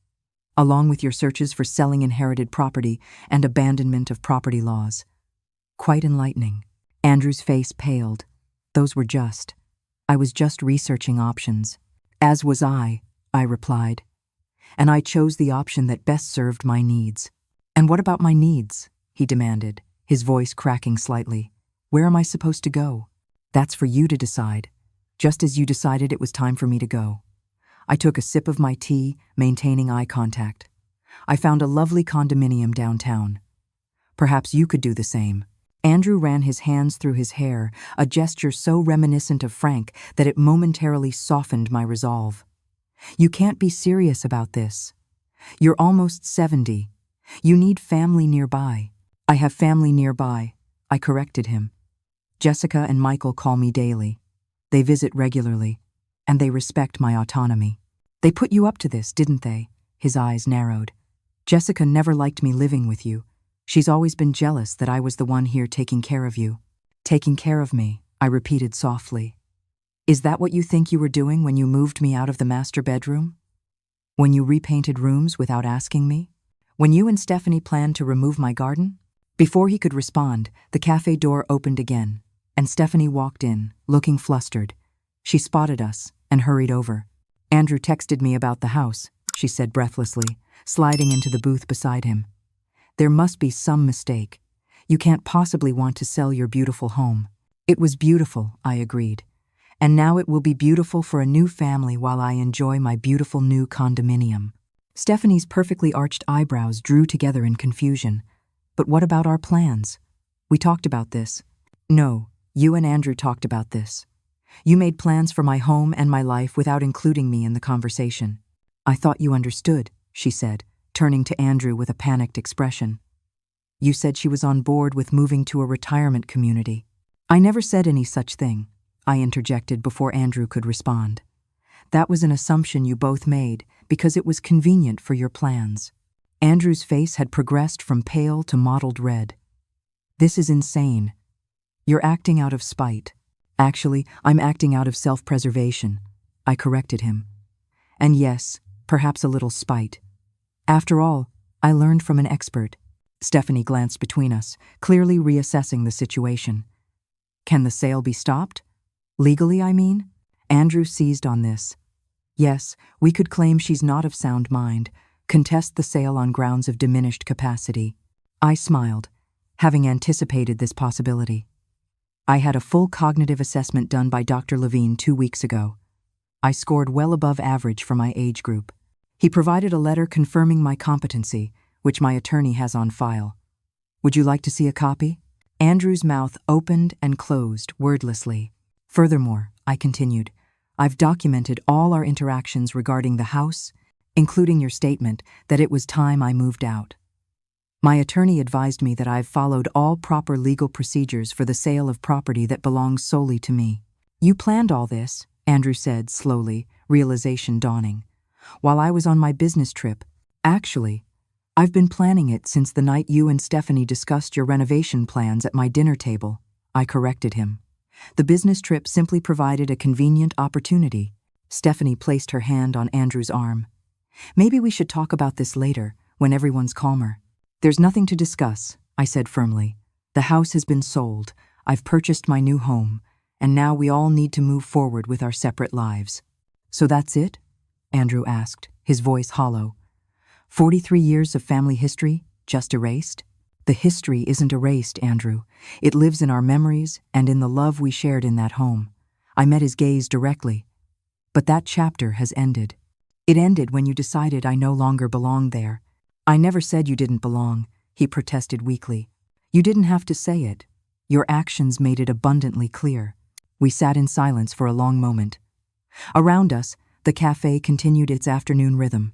Along with your searches for selling inherited property and abandonment of property laws. Quite enlightening. Andrew's face paled. Those were just. I was just researching options. As was I replied. And I chose the option that best served my needs. And what about my needs? He demanded, his voice cracking slightly. Where am I supposed to go? That's for you to decide, just as you decided it was time for me to go. I took a sip of my tea, maintaining eye contact. I found a lovely condominium downtown. Perhaps you could do the same. Andrew ran his hands through his hair, a gesture so reminiscent of Frank that it momentarily softened my resolve. You can't be serious about this. You're almost 70. You need family nearby. I have family nearby, I corrected him. Jessica and Michael call me daily. They visit regularly, and they respect my autonomy. They put you up to this, didn't they? His eyes narrowed. Jessica never liked me living with you. She's always been jealous that I was the one here taking care of you. Taking care of me, I repeated softly. Is that what you think you were doing when you moved me out of the master bedroom? When you repainted rooms without asking me? When you and Stephanie planned to remove my garden? Before he could respond, the cafe door opened again, and Stephanie walked in, looking flustered. She spotted us and hurried over. Andrew texted me about the house, she said breathlessly, sliding into the booth beside him. There must be some mistake. You can't possibly want to sell your beautiful home. It was beautiful, I agreed. And now it will be beautiful for a new family while I enjoy my beautiful new condominium. Stephanie's perfectly arched eyebrows drew together in confusion. But what about our plans? We talked about this. No, you and Andrew talked about this. You made plans for my home and my life without including me in the conversation. I thought you understood, she said, turning to Andrew with a panicked expression. You said she was on board with moving to a retirement community. I never said any such thing, I interjected before Andrew could respond. That was an assumption you both made because it was convenient for your plans. Andrew's face had progressed from pale to mottled red. This is insane. You're acting out of spite. Actually, I'm acting out of self-preservation, I corrected him. And yes, perhaps a little spite. After all, I learned from an expert. Stephanie glanced between us, clearly reassessing the situation. Can the sale be stopped? Legally, I mean? Andrew seized on this. Yes, we could claim she's not of sound mind, contest the sale on grounds of diminished capacity. I smiled, having anticipated this possibility. I had a full cognitive assessment done by Dr. Levine 2 weeks ago. I scored well above average for my age group. He provided a letter confirming my competency, which my attorney has on file. Would you like to see a copy? Andrew's mouth opened and closed wordlessly. Furthermore, I continued, I've documented all our interactions regarding the house, including your statement that it was time I moved out. My attorney advised me that I've followed all proper legal procedures for the sale of property that belongs solely to me. You planned all this, Andrew said slowly, realization dawning. While I was on my business trip, actually, I've been planning it since the night you and Stephanie discussed your renovation plans at my dinner table, I corrected him. The business trip simply provided a convenient opportunity. Stephanie placed her hand on Andrew's arm. Maybe we should talk about this later, when everyone's calmer. There's nothing to discuss, I said firmly. The house has been sold, I've purchased my new home, and now we all need to move forward with our separate lives. So that's it? Andrew asked, his voice hollow. 43 years of family history, just erased? The history isn't erased, Andrew. It lives in our memories and in the love we shared in that home. I met his gaze directly. But that chapter has ended. It ended when you decided I no longer belonged there. I never said you didn't belong, he protested weakly. You didn't have to say it. Your actions made it abundantly clear. We sat in silence for a long moment. Around us, the cafe continued its afternoon rhythm.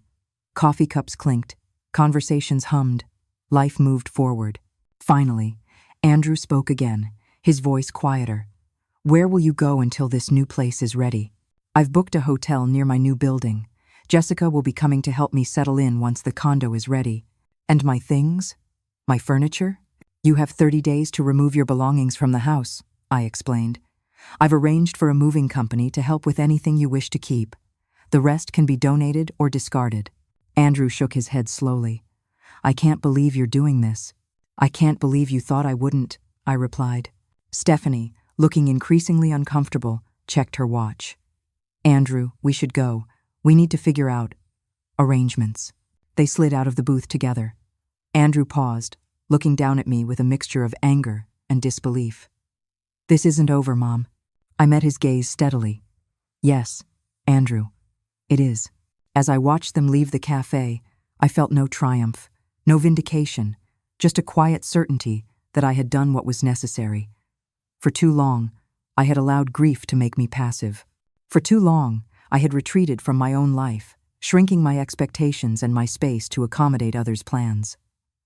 Coffee cups clinked, conversations hummed, life moved forward. Finally, Andrew spoke again, his voice quieter. Where will you go until this new place is ready? I've booked a hotel near my new building. Jessica will be coming to help me settle in once the condo is ready. And my things? My furniture? You have 30 days to remove your belongings from the house, I explained. I've arranged for a moving company to help with anything you wish to keep. The rest can be donated or discarded. Andrew shook his head slowly. I can't believe you're doing this. I can't believe you thought I wouldn't, I replied. Stephanie, looking increasingly uncomfortable, checked her watch. Andrew, we should go. We need to figure out arrangements. They slid out of the booth together. Andrew paused, looking down at me with a mixture of anger and disbelief. This isn't over, Mom. I met his gaze steadily. Yes, Andrew, it is. As I watched them leave the cafe, I felt no triumph, no vindication, just a quiet certainty that I had done what was necessary. For too long, I had allowed grief to make me passive. For too long, I had retreated from my own life, shrinking my expectations and my space to accommodate others' plans.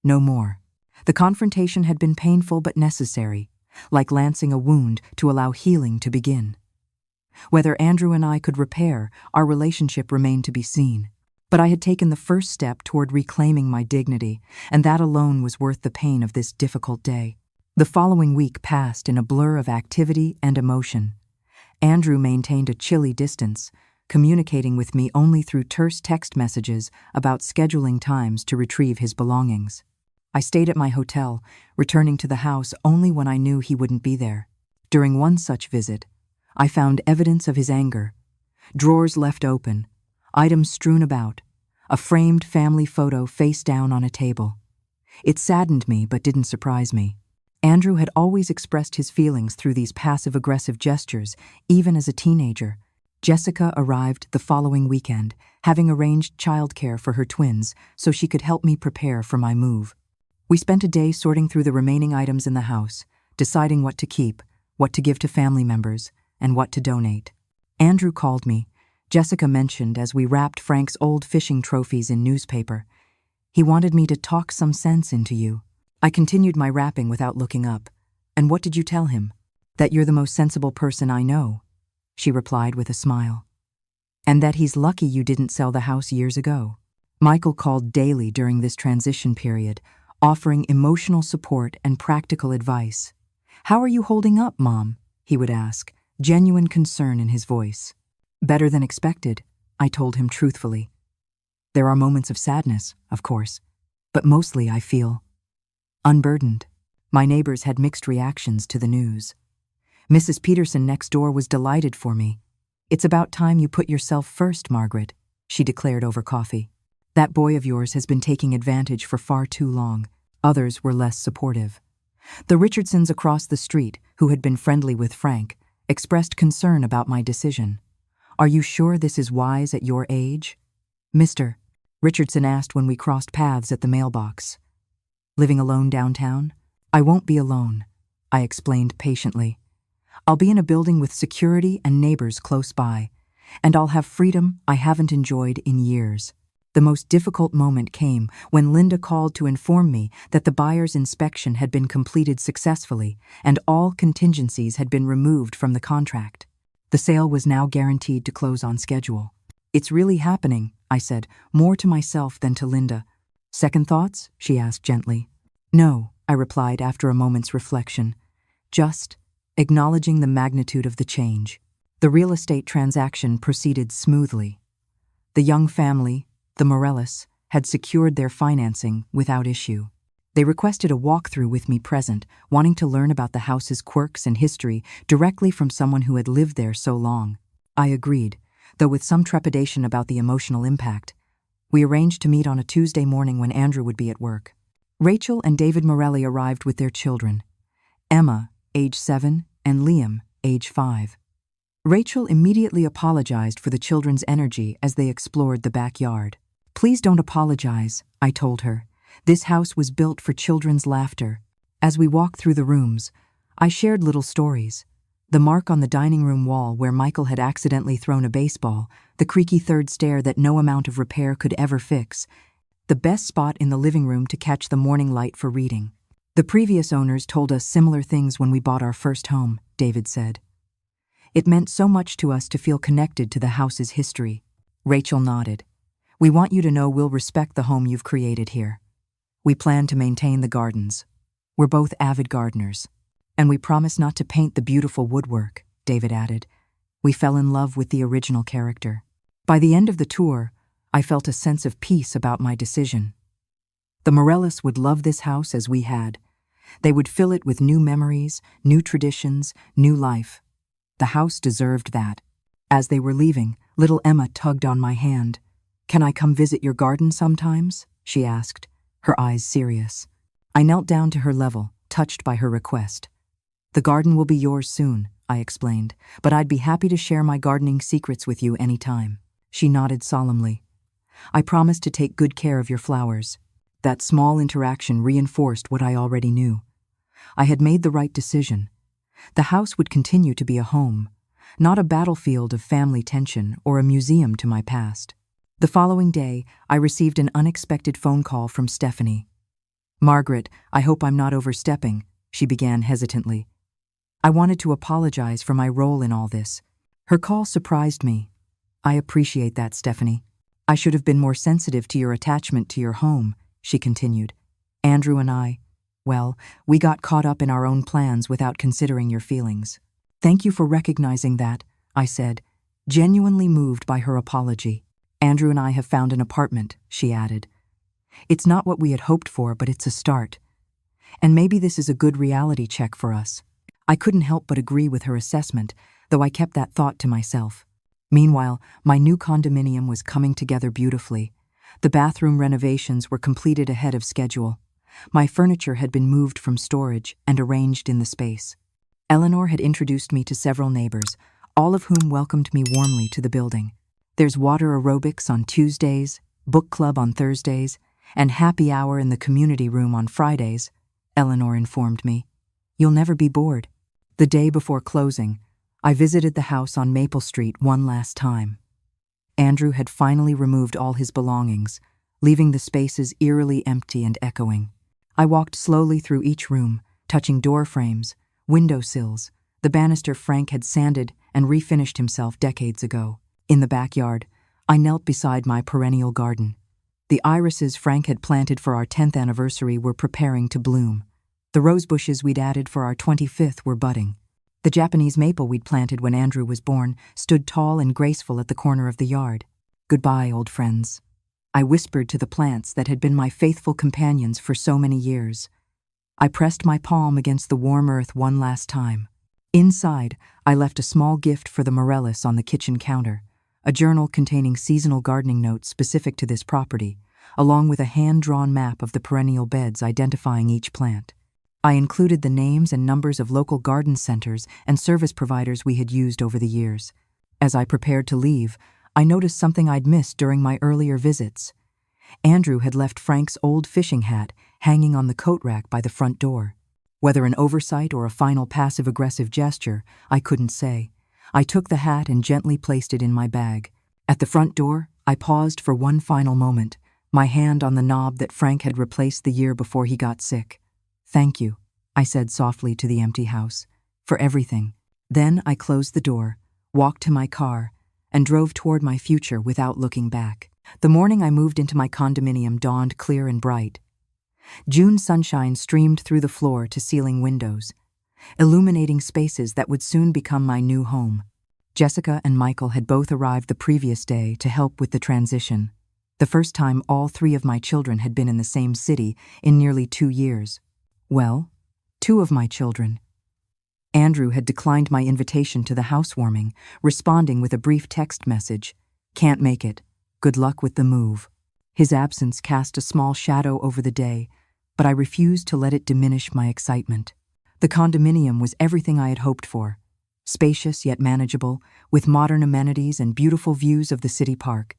No more. The confrontation had been painful but necessary, like lancing a wound to allow healing to begin. Whether Andrew and I could repair our relationship remained to be seen. But I had taken the first step toward reclaiming my dignity, and that alone was worth the pain of this difficult day. The following week passed in a blur of activity and emotion. Andrew maintained a chilly distance, communicating with me only through terse text messages about scheduling times to retrieve his belongings. I stayed at my hotel, returning to the house only when I knew he wouldn't be there. During one such visit, I found evidence of his anger. Drawers left open, items strewn about, a framed family photo face down on a table. It saddened me but didn't surprise me. Andrew had always expressed his feelings through these passive-aggressive gestures, even as a teenager. Jessica arrived the following weekend, having arranged childcare for her twins so she could help me prepare for my move. We spent a day sorting through the remaining items in the house, deciding what to keep, what to give to family members, and what to donate. Andrew called me. Jessica mentioned as we wrapped Frank's old fishing trophies in newspaper. He wanted me to talk some sense into you. I continued my wrapping without looking up. And what did you tell him? That you're the most sensible person I know, she replied with a smile. And that he's lucky you didn't sell the house years ago. Michael called daily during this transition period, offering emotional support and practical advice. How are you holding up, Mom? He would ask, genuine concern in his voice. Better than expected, I told him truthfully. There are moments of sadness, of course, but mostly I feel unburdened. My neighbors had mixed reactions to the news. Mrs. Peterson next door was delighted for me. It's about time you put yourself first, Margaret, she declared over coffee. That boy of yours has been taking advantage for far too long. Others were less supportive. The Richardsons across the street, who had been friendly with Frank, expressed concern about my decision. Are you sure this is wise at your age? Mr. Richardson asked when we crossed paths at the mailbox. Living alone downtown? I won't be alone, I explained patiently. I'll be in a building with security and neighbors close by, and I'll have freedom I haven't enjoyed in years. The most difficult moment came when Linda called to inform me that the buyer's inspection had been completed successfully and all contingencies had been removed from the contract. The sale was now guaranteed to close on schedule. It's really happening, I said, more to myself than to Linda. Second thoughts? She asked gently. No, I replied after a moment's reflection. Just acknowledging the magnitude of the change. The real estate transaction proceeded smoothly. The young family, the Morellis, had secured their financing without issue. They requested a walkthrough with me present, wanting to learn about the house's quirks and history directly from someone who had lived there so long. I agreed, though with some trepidation about the emotional impact. We arranged to meet on a Tuesday morning when Andrew would be at work. Rachel and David Morelli arrived with their children, Emma, age 7, and Liam, age 5. Rachel immediately apologized for the children's energy as they explored the backyard. Please don't apologize, I told her. This house was built for children's laughter. As we walked through the rooms, I shared little stories. The mark on the dining room wall where Michael had accidentally thrown a baseball, the creaky third stair that no amount of repair could ever fix, the best spot in the living room to catch the morning light for reading. The previous owners told us similar things when we bought our first home, David said. It meant so much to us to feel connected to the house's history. Rachel nodded. We want you to know we'll respect the home you've created here. We plan to maintain the gardens. We're both avid gardeners. And we promise not to paint the beautiful woodwork, David added. We fell in love with the original character. By the end of the tour, I felt a sense of peace about my decision. The Morellis would love this house as we had. They would fill it with new memories, new traditions, new life. The house deserved that. As they were leaving, little Emma tugged on my hand. Can I come visit your garden sometimes? She asked, her eyes serious. I knelt down to her level, touched by her request. The garden will be yours soon, I explained, but I'd be happy to share my gardening secrets with you any time. She nodded solemnly. I promise to take good care of your flowers. That small interaction reinforced what I already knew. I had made the right decision. The house would continue to be a home, not a battlefield of family tension or a museum to my past. The following day, I received an unexpected phone call from Stephanie. Margaret, I hope I'm not overstepping, she began hesitantly. I wanted to apologize for my role in all this. Her call surprised me. I appreciate that, Stephanie. I should have been more sensitive to your attachment to your home, she continued. Andrew and I, well, we got caught up in our own plans without considering your feelings. Thank you for recognizing that, I said, genuinely moved by her apology. Andrew and I have found an apartment, she added. It's not what we had hoped for, but it's a start. And maybe this is a good reality check for us. I couldn't help but agree with her assessment, though I kept that thought to myself. Meanwhile, my new condominium was coming together beautifully. The bathroom renovations were completed ahead of schedule. My furniture had been moved from storage and arranged in the space. Eleanor had introduced me to several neighbors, all of whom welcomed me warmly to the building. There's water aerobics on Tuesdays, book club on Thursdays, and happy hour in the community room on Fridays, Eleanor informed me. You'll never be bored. The day before closing, I visited the house on Maple Street one last time. Andrew had finally removed all his belongings, leaving the spaces eerily empty and echoing. I walked slowly through each room, touching door frames, window sills, the banister Frank had sanded and refinished himself decades ago. In the backyard, I knelt beside my perennial garden. The irises Frank had planted for our 10th anniversary were preparing to bloom. The rose bushes we'd added for our 25th were budding. The Japanese maple we'd planted when Andrew was born stood tall and graceful at the corner of the yard. Goodbye, old friends. I whispered to the plants that had been my faithful companions for so many years. I pressed my palm against the warm earth one last time. Inside, I left a small gift for the Morellis on the kitchen counter, a journal containing seasonal gardening notes specific to this property, along with a hand-drawn map of the perennial beds identifying each plant. I included the names and numbers of local garden centers and service providers we had used over the years. As I prepared to leave, I noticed something I'd missed during my earlier visits. Andrew had left Frank's old fishing hat hanging on the coat rack by the front door. Whether an oversight or a final passive-aggressive gesture, I couldn't say. I took the hat and gently placed it in my bag. At the front door, I paused for one final moment, my hand on the knob that Frank had replaced the year before he got sick. Thank you, I said softly to the empty house, for everything. Then I closed the door, walked to my car, and drove toward my future without looking back. The morning I moved into my condominium dawned clear and bright. June sunshine streamed through the floor-to-ceiling windows, illuminating spaces that would soon become my new home. Jessica and Michael had both arrived the previous day to help with the transition, the first time all three of my children had been in the same city in nearly 2 years. Well, 2 of my children. Andrew had declined my invitation to the housewarming, responding with a brief text message, "Can't make it. Good luck with the move." His absence cast a small shadow over the day, but I refused to let it diminish my excitement. The condominium was everything I had hoped for. Spacious yet manageable, with modern amenities and beautiful views of the city park.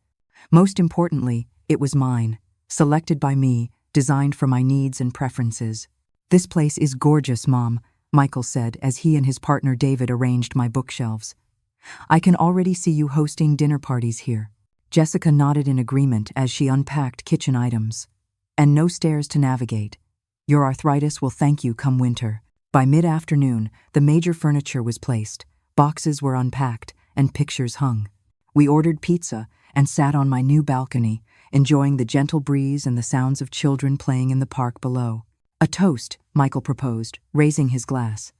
Most importantly, it was mine, selected by me, designed for my needs and preferences. "This place is gorgeous, Mom," Michael said as he and his partner David arranged my bookshelves. "I can already see you hosting dinner parties here." Jessica nodded in agreement as she unpacked kitchen items. "And no stairs to navigate. Your arthritis will thank you come winter." By mid-afternoon, the major furniture was placed, boxes were unpacked, and pictures hung. We ordered pizza and sat on my new balcony, enjoying the gentle breeze and the sounds of children playing in the park below. "A toast," Michael proposed, raising his glass.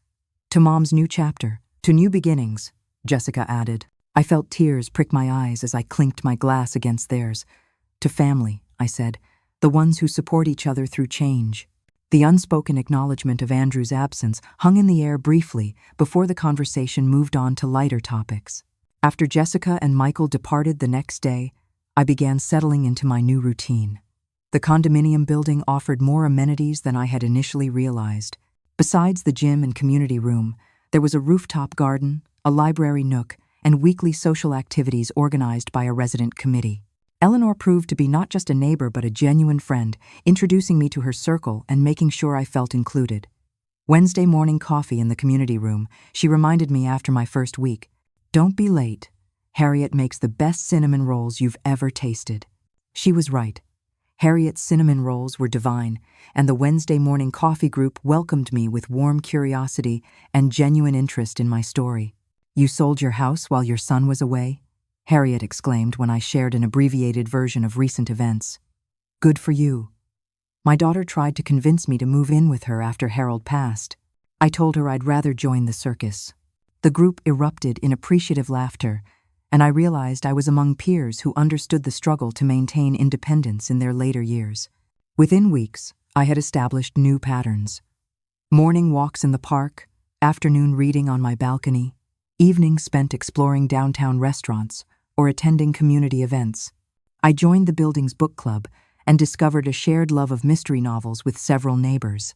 "To Mom's new chapter, to new beginnings," Jessica added. I felt tears prick my eyes as I clinked my glass against theirs. "To family," I said, "the ones who support each other through change." The unspoken acknowledgement of Andrew's absence hung in the air briefly before the conversation moved on to lighter topics. After Jessica and Michael departed the next day, I began settling into my new routine. The condominium building offered more amenities than I had initially realized. Besides the gym and community room, there was a rooftop garden, a library nook, and weekly social activities organized by a resident committee. Eleanor proved to be not just a neighbor but a genuine friend, introducing me to her circle and making sure I felt included. Wednesday morning coffee in the community room, she reminded me after my first week, "Don't be late. Harriet makes the best cinnamon rolls you've ever tasted." She was right. Harriet's cinnamon rolls were divine, and the Wednesday morning coffee group welcomed me with warm curiosity and genuine interest in my story. "You sold your house while your son was away?" Harriet exclaimed when I shared an abbreviated version of recent events. "Good for you." My daughter tried to convince me to move in with her after Harold passed. I told her I'd rather join the circus. The group erupted in appreciative laughter, and I realized I was among peers who understood the struggle to maintain independence in their later years. Within weeks, I had established new patterns. Morning walks in the park, afternoon reading on my balcony, evenings spent exploring downtown restaurants or attending community events. I joined the building's book club and discovered a shared love of mystery novels with several neighbors.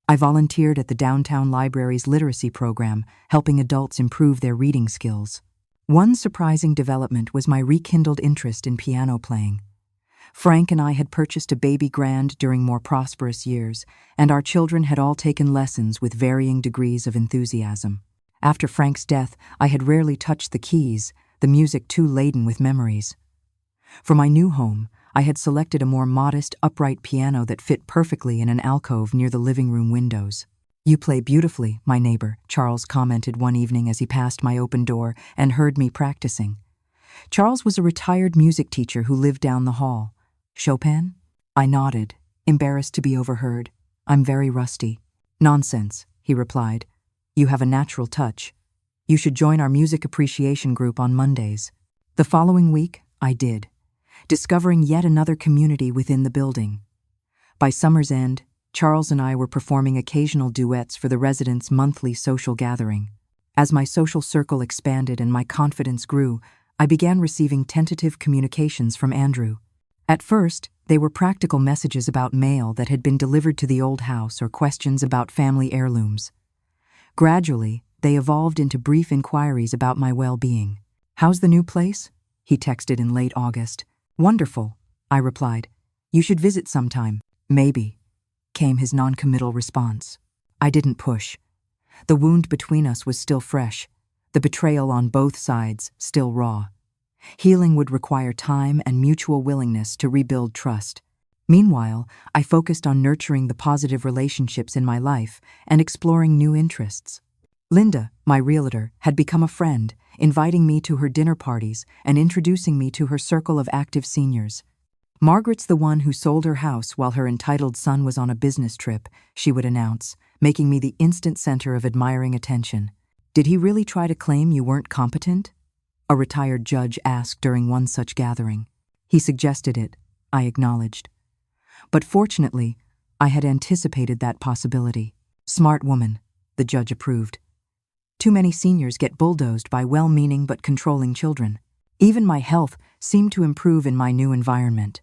I volunteered at the downtown library's literacy program, helping adults improve their reading skills. One surprising development was my rekindled interest in piano playing. Frank and I had purchased a baby grand during more prosperous years, and our children had all taken lessons with varying degrees of enthusiasm. After Frank's death, I had rarely touched the keys, the music too laden with memories. For my new home, I had selected a more modest, upright piano that fit perfectly in an alcove near the living room windows. "You play beautifully," my neighbor, Charles, commented one evening as he passed my open door and heard me practicing. Charles was a retired music teacher who lived down the hall. "Chopin?" I nodded, embarrassed to be overheard. "I'm very rusty." "Nonsense," he replied. "You have a natural touch. You should join our music appreciation group on Mondays." The following week, I did, discovering yet another community within the building. By summer's end, Charles and I were performing occasional duets for the residents' monthly social gathering. As my social circle expanded and my confidence grew, I began receiving tentative communications from Andrew. At first, they were practical messages about mail that had been delivered to the old house or questions about family heirlooms. Gradually, they evolved into brief inquiries about my well-being. "How's the new place?" he texted in late August. "Wonderful," I replied. "You should visit sometime." "Maybe," came his non-committal response. I didn't push. The wound between us was still fresh, the betrayal on both sides still raw. Healing would require time and mutual willingness to rebuild trust. Meanwhile, I focused on nurturing the positive relationships in my life and exploring new interests. Linda, my realtor, had become a friend, inviting me to her dinner parties and introducing me to her circle of active seniors. "Margaret's the one who sold her house while her entitled son was on a business trip," she would announce, making me the instant center of admiring attention. "Did he really try to claim you weren't competent?" a retired judge asked during one such gathering. "He suggested it," I acknowledged. But fortunately, I had anticipated that possibility. "Smart woman," the judge approved. Too many seniors get bulldozed by well-meaning but controlling children. Even my health seemed to improve in my new environment.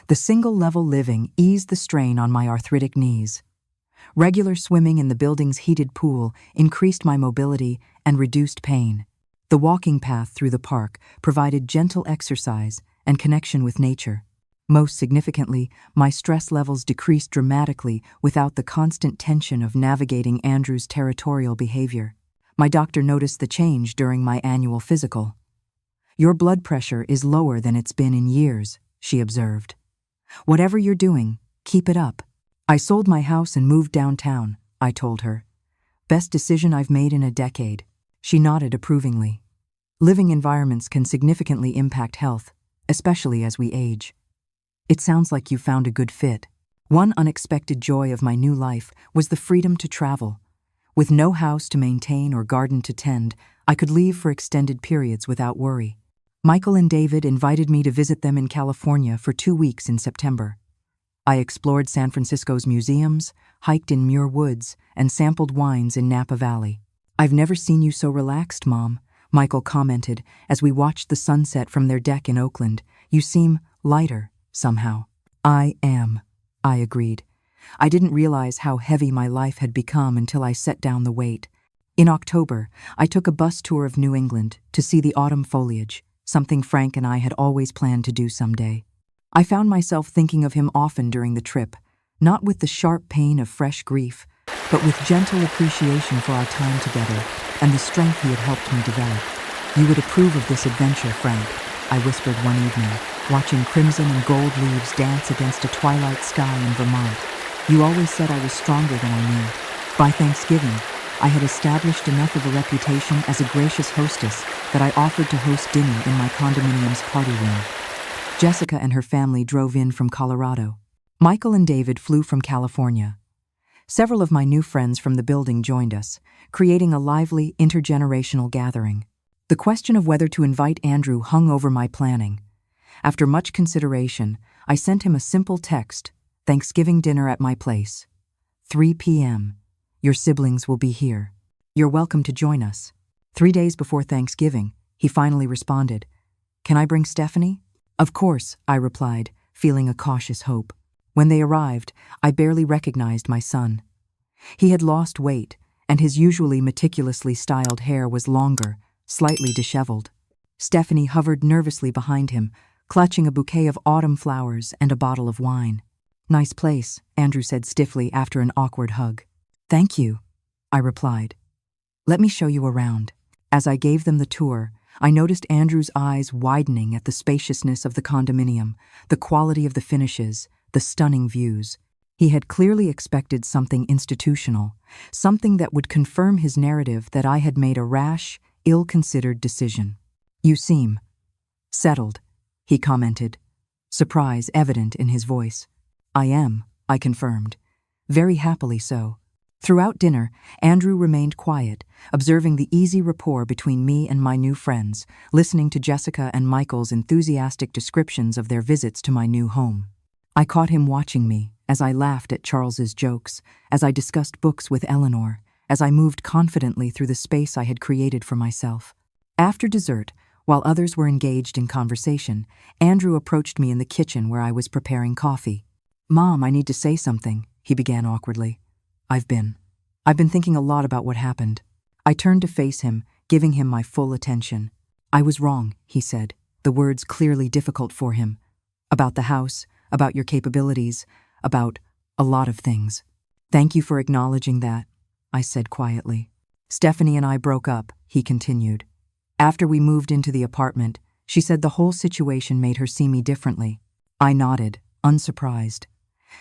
The single-level living eased the strain on my arthritic knees. Regular swimming in the building's heated pool increased my mobility and reduced pain. The walking path through the park provided gentle exercise and connection with nature. Most significantly, my stress levels decreased dramatically without the constant tension of navigating Andrew's territorial behavior. My doctor noticed the change during my annual physical. "Your blood pressure is lower than it's been in years," she observed. "Whatever you're doing, keep it up." "I sold my house and moved downtown," I told her. "Best decision I've made in a decade." She nodded approvingly. Living environments can significantly impact health, especially as we age. "It sounds like you found a good fit." One unexpected joy of my new life was the freedom to travel. With no house to maintain or garden to tend, I could leave for extended periods without worry. Michael and David invited me to visit them in California for 2 weeks in September. I explored San Francisco's museums, hiked in Muir Woods, and sampled wines in Napa Valley. "I've never seen you so relaxed, Mom," Michael commented as we watched the sunset from their deck in Oakland. "You seem lighter, somehow." "I am," I agreed. I didn't realize how heavy my life had become until I set down the weight. In October, I took a bus tour of New England to see the autumn foliage, something Frank and I had always planned to do someday. I found myself thinking of him often during the trip, not with the sharp pain of fresh grief, but with gentle appreciation for our time together and the strength he had helped me develop. "You would approve of this adventure, Frank," I whispered one evening, watching crimson and gold leaves dance against a twilight sky in Vermont. "You always said I was stronger than I knew." By Thanksgiving, I had established enough of a reputation as a gracious hostess that I offered to host dinner in my condominium's party room. Jessica and her family drove in from Colorado. Michael and David flew from California. Several of my new friends from the building joined us, creating a lively, intergenerational gathering. The question of whether to invite Andrew hung over my planning. After much consideration, I sent him a simple text: "Thanksgiving dinner at my place. 3 p.m. Your siblings will be here. You're welcome to join us." 3 days before Thanksgiving, he finally responded, "Can I bring Stephanie?" Of course, I replied, feeling a cautious hope. When they arrived, I barely recognized my son. He had lost weight, and his usually meticulously styled hair was longer, slightly disheveled. Stephanie hovered nervously behind him, clutching a bouquet of autumn flowers and a bottle of wine. "Nice place," Andrew said stiffly after an awkward hug. "Thank you," I replied. "Let me show you around." As I gave them the tour, I noticed Andrew's eyes widening at the spaciousness of the condominium, the quality of the finishes, the stunning views. He had clearly expected something institutional, something that would confirm his narrative that I had made a rash, ill-considered decision. "You seem settled," he commented, surprise evident in his voice. "I am," I confirmed. "Very happily so." Throughout dinner, Andrew remained quiet, observing the easy rapport between me and my new friends, listening to Jessica and Michael's enthusiastic descriptions of their visits to my new home. I caught him watching me, as I laughed at Charles's jokes, as I discussed books with Eleanor, as I moved confidently through the space I had created for myself. After dessert, while others were engaged in conversation, Andrew approached me in the kitchen where I was preparing coffee. "Mom, I need to say something," he began awkwardly. I've been thinking a lot about what happened." I turned to face him, giving him my full attention. "I was wrong," he said, the words clearly difficult for him. "About the house, about your capabilities, about a lot of things." "Thank you for acknowledging that," I said quietly. "Stephanie and I broke up," he continued. "After we moved into the apartment, she said the whole situation made her see me differently." I nodded, unsurprised.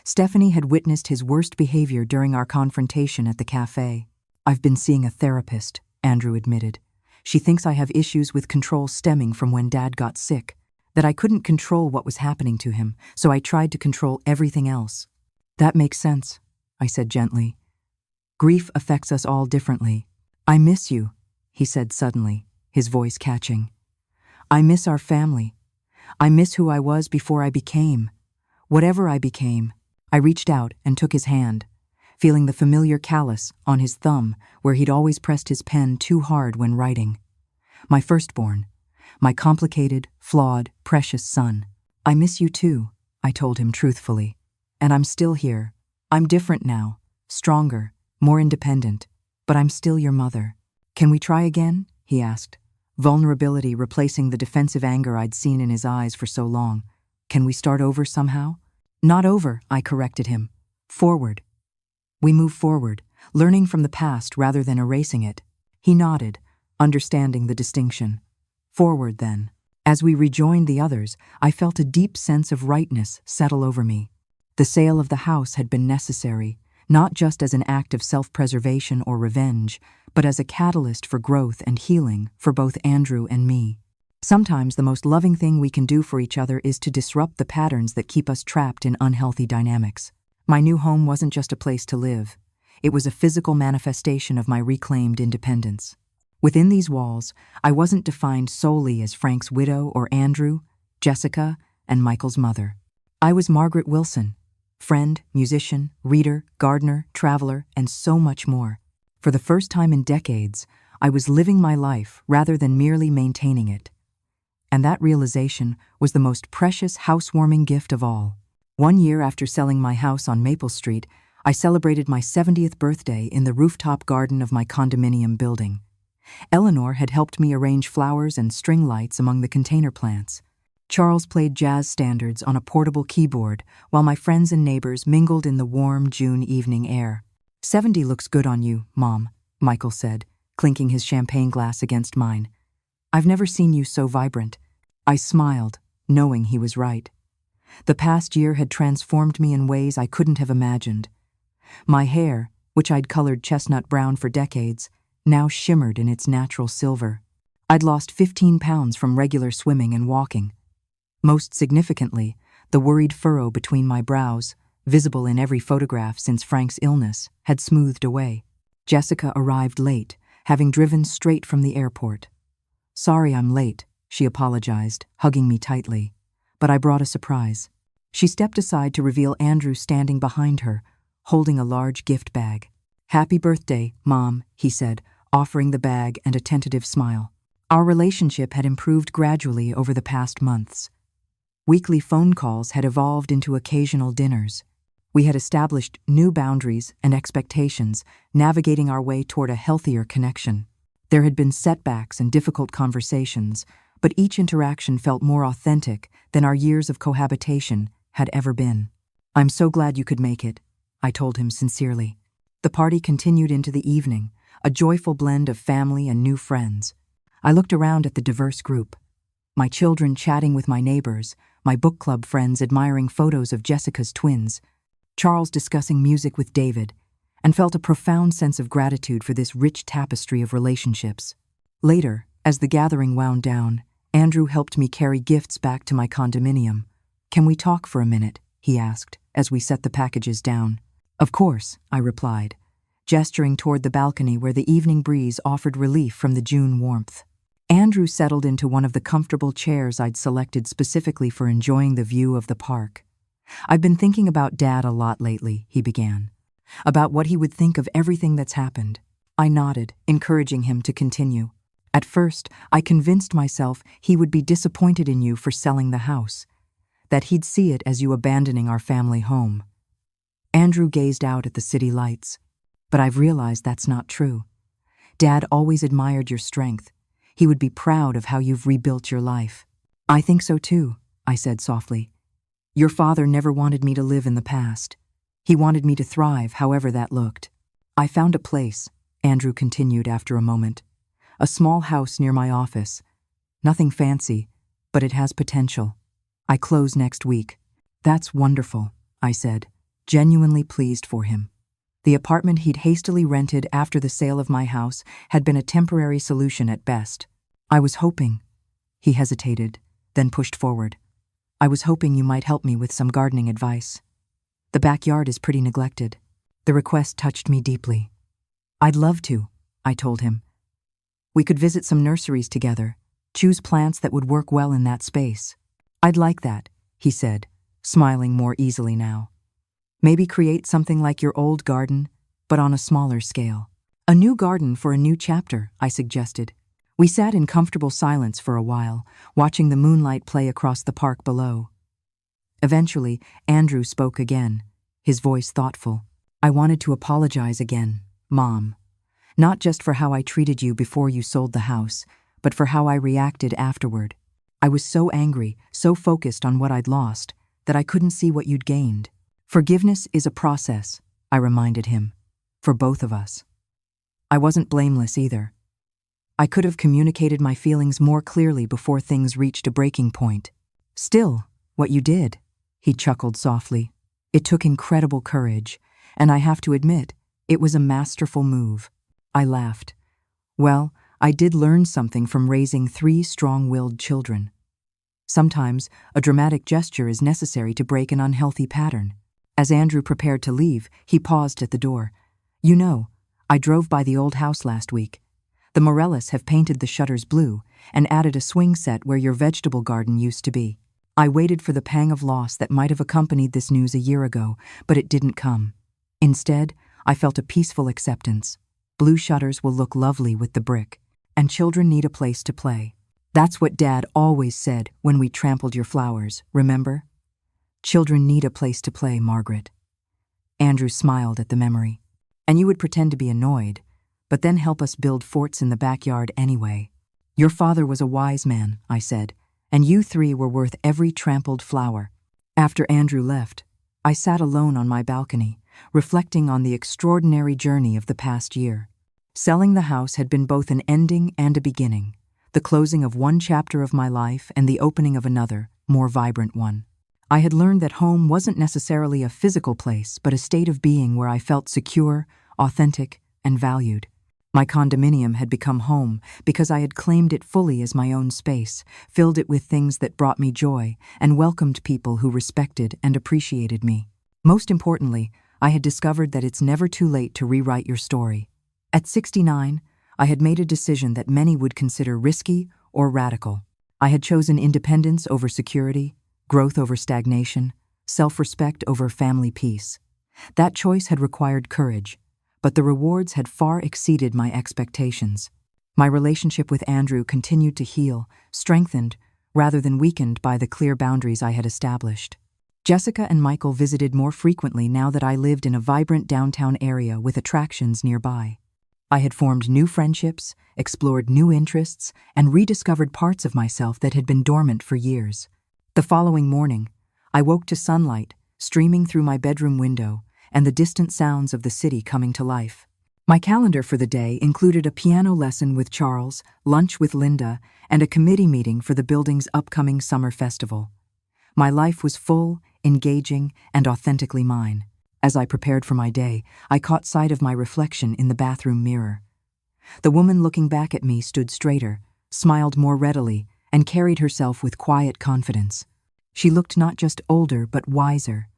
Stephanie had witnessed his worst behavior during our confrontation at the cafe. "I've been seeing a therapist," Andrew admitted. "She thinks I have issues with control stemming from when Dad got sick, that I couldn't control what was happening to him, so I tried to control everything else." "That makes sense," I said gently. "Grief affects us all differently." "I miss you," he said suddenly, his voice catching. "I miss our family. I miss who I was before I became. Whatever I became." I reached out and took his hand, feeling the familiar callus on his thumb where he'd always pressed his pen too hard when writing. My firstborn, my complicated, flawed, precious son. "I miss you too," I told him truthfully. "And I'm still here. I'm different now, stronger, more independent, but I'm still your mother." "Can we try again?" he asked, vulnerability replacing the defensive anger I'd seen in his eyes for so long. "Can we start over somehow?" "Not over," I corrected him. "Forward." We move forward, learning from the past rather than erasing it. He nodded, understanding the distinction. "Forward, then." As we rejoined the others, I felt a deep sense of rightness settle over me. The sale of the house had been necessary, not just as an act of self-preservation or revenge, but as a catalyst for growth and healing for both Andrew and me. Sometimes the most loving thing we can do for each other is to disrupt the patterns that keep us trapped in unhealthy dynamics. My new home wasn't just a place to live. It was a physical manifestation of my reclaimed independence. Within these walls, I wasn't defined solely as Frank's widow or Andrew, Jessica, and Michael's mother. I was Margaret Wilson, friend, musician, reader, gardener, traveler, and so much more. For the first time in decades, I was living my life rather than merely maintaining it. And that realization was the most precious housewarming gift of all. 1 year after selling my house on Maple Street, I celebrated my 70th birthday in the rooftop garden of my condominium building. Eleanor had helped me arrange flowers and string lights among the container plants. Charles played jazz standards on a portable keyboard, while my friends and neighbors mingled in the warm June evening air. "70 looks good on you, Mom," Michael said, clinking his champagne glass against mine. "I've never seen you so vibrant." I smiled, knowing he was right. The past year had transformed me in ways I couldn't have imagined. My hair, which I'd colored chestnut brown for decades, now shimmered in its natural silver. I'd lost 15 pounds from regular swimming and walking. Most significantly, the worried furrow between my brows, visible in every photograph since Frank's illness, had smoothed away. Jessica arrived late, having driven straight from the airport. "Sorry I'm late," she apologized, hugging me tightly. "But I brought a surprise." She stepped aside to reveal Andrew standing behind her, holding a large gift bag. "Happy birthday, Mom," he said, offering the bag and a tentative smile. Our relationship had improved gradually over the past months. Weekly phone calls had evolved into occasional dinners. We had established new boundaries and expectations, navigating our way toward a healthier connection. There had been setbacks and difficult conversations, but each interaction felt more authentic than our years of cohabitation had ever been. "I'm so glad you could make it," I told him sincerely. The party continued into the evening, a joyful blend of family and new friends. I looked around at the diverse group. My children chatting with my neighbors, my book club friends admiring photos of Jessica's twins, Charles discussing music with David, and felt a profound sense of gratitude for this rich tapestry of relationships. Later, as the gathering wound down, Andrew helped me carry gifts back to my condominium. "Can we talk for a minute?" he asked, as we set the packages down. "Of course," I replied, gesturing toward the balcony where the evening breeze offered relief from the June warmth. Andrew settled into one of the comfortable chairs I'd selected specifically for enjoying the view of the park. "I've been thinking about Dad a lot lately," he began, "about what he would think of everything that's happened." I nodded, encouraging him to continue. "At first, I convinced myself he would be disappointed in you for selling the house, that he'd see it as you abandoning our family home." Andrew gazed out at the city lights. "But I've realized that's not true. Dad always admired your strength. He would be proud of how you've rebuilt your life." "I think so too," I said softly. "Your father never wanted me to live in the past. He wanted me to thrive, however that looked." "I found a place," Andrew continued after a moment. "A small house near my office. Nothing fancy, but it has potential. I close next week." "That's wonderful," I said, genuinely pleased for him. The apartment he'd hastily rented after the sale of my house had been a temporary solution at best. "I was hoping," he hesitated, then pushed forward. "I was hoping you might help me with some gardening advice. The backyard is pretty neglected." The request touched me deeply. "I'd love to," I told him. "We could visit some nurseries together, choose plants that would work well in that space." "I'd like that," he said, smiling more easily now. "Maybe create something like your old garden, but on a smaller scale." "A new garden for a new chapter," I suggested. We sat in comfortable silence for a while, watching the moonlight play across the park below. Eventually, Andrew spoke again, his voice thoughtful. "I wanted to apologize again, Mom. Not just for how I treated you before you sold the house, but for how I reacted afterward. I was so angry, so focused on what I'd lost, that I couldn't see what you'd gained. Forgiveness is a process," I reminded him, "for both of us." I wasn't blameless either. I could have communicated my feelings more clearly before things reached a breaking point. "Still, what you did," he chuckled softly. "It took incredible courage, and I have to admit, it was a masterful move." I laughed. "Well, I did learn something from raising 3 strong-willed children. Sometimes, a dramatic gesture is necessary to break an unhealthy pattern." As Andrew prepared to leave, he paused at the door. "You know, I drove by the old house last week. The Morellis have painted the shutters blue and added a swing set where your vegetable garden used to be. I waited for the pang of loss that might have accompanied this news a year ago, but it didn't come. Instead, I felt a peaceful acceptance. Blue shutters will look lovely with the brick, and children need a place to play. That's what Dad always said when we trampled your flowers, remember? Children need a place to play, Margaret." Andrew smiled at the memory. "And you would pretend to be annoyed, but then help us build forts in the backyard anyway. Your father was a wise man," I said, "and you 3 were worth every trampled flower." After Andrew left, I sat alone on my balcony, reflecting on the extraordinary journey of the past year. Selling the house had been both an ending and a beginning, the closing of one chapter of my life and the opening of another, more vibrant one. I had learned that home wasn't necessarily a physical place, but a state of being where I felt secure, authentic, and valued. My condominium had become home because I had claimed it fully as my own space, filled it with things that brought me joy, and welcomed people who respected and appreciated me. Most importantly, I had discovered that it's never too late to rewrite your story. At 69, I had made a decision that many would consider risky or radical. I had chosen independence over security, growth over stagnation, self-respect over family peace. That choice had required courage, but the rewards had far exceeded my expectations. My relationship with Andrew continued to heal, strengthened, rather than weakened by the clear boundaries I had established. Jessica and Michael visited more frequently now that I lived in a vibrant downtown area with attractions nearby. I had formed new friendships, explored new interests, and rediscovered parts of myself that had been dormant for years. The following morning, I woke to sunlight streaming through my bedroom window and the distant sounds of the city coming to life. My calendar for the day included a piano lesson with Charles, lunch with Linda, and a committee meeting for the building's upcoming summer festival. My life was full, engaging, and authentically mine. As I prepared for my day, I caught sight of my reflection in the bathroom mirror. The woman looking back at me stood straighter, smiled more readily, and carried herself with quiet confidence. She looked not just older but wiser,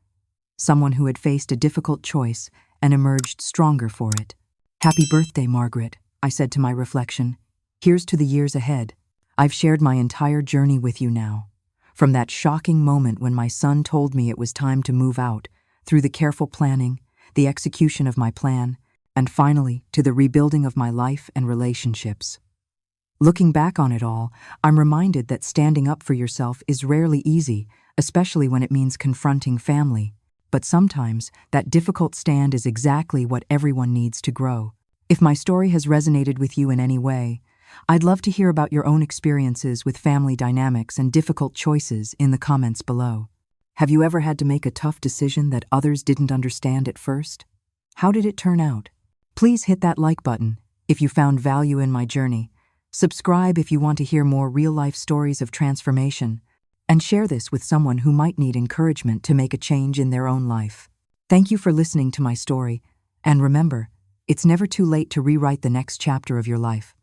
someone who had faced a difficult choice and emerged stronger for it. "Happy birthday, Margaret," I said to my reflection. "Here's to the years ahead. I've shared my entire journey with you now. From that shocking moment when my son told me it was time to move out, through the careful planning, the execution of my plan, and finally to the rebuilding of my life and relationships. Looking back on it all, I'm reminded that standing up for yourself is rarely easy, especially when it means confronting family. But sometimes, that difficult stand is exactly what everyone needs to grow. If my story has resonated with you in any way, I'd love to hear about your own experiences with family dynamics and difficult choices in the comments below. Have you ever had to make a tough decision that others didn't understand at first? How did it turn out? Please hit that like button if you found value in my journey. Subscribe if you want to hear more real-life stories of transformation, and share this with someone who might need encouragement to make a change in their own life. Thank you for listening to my story, and remember, it's never too late to rewrite the next chapter of your life.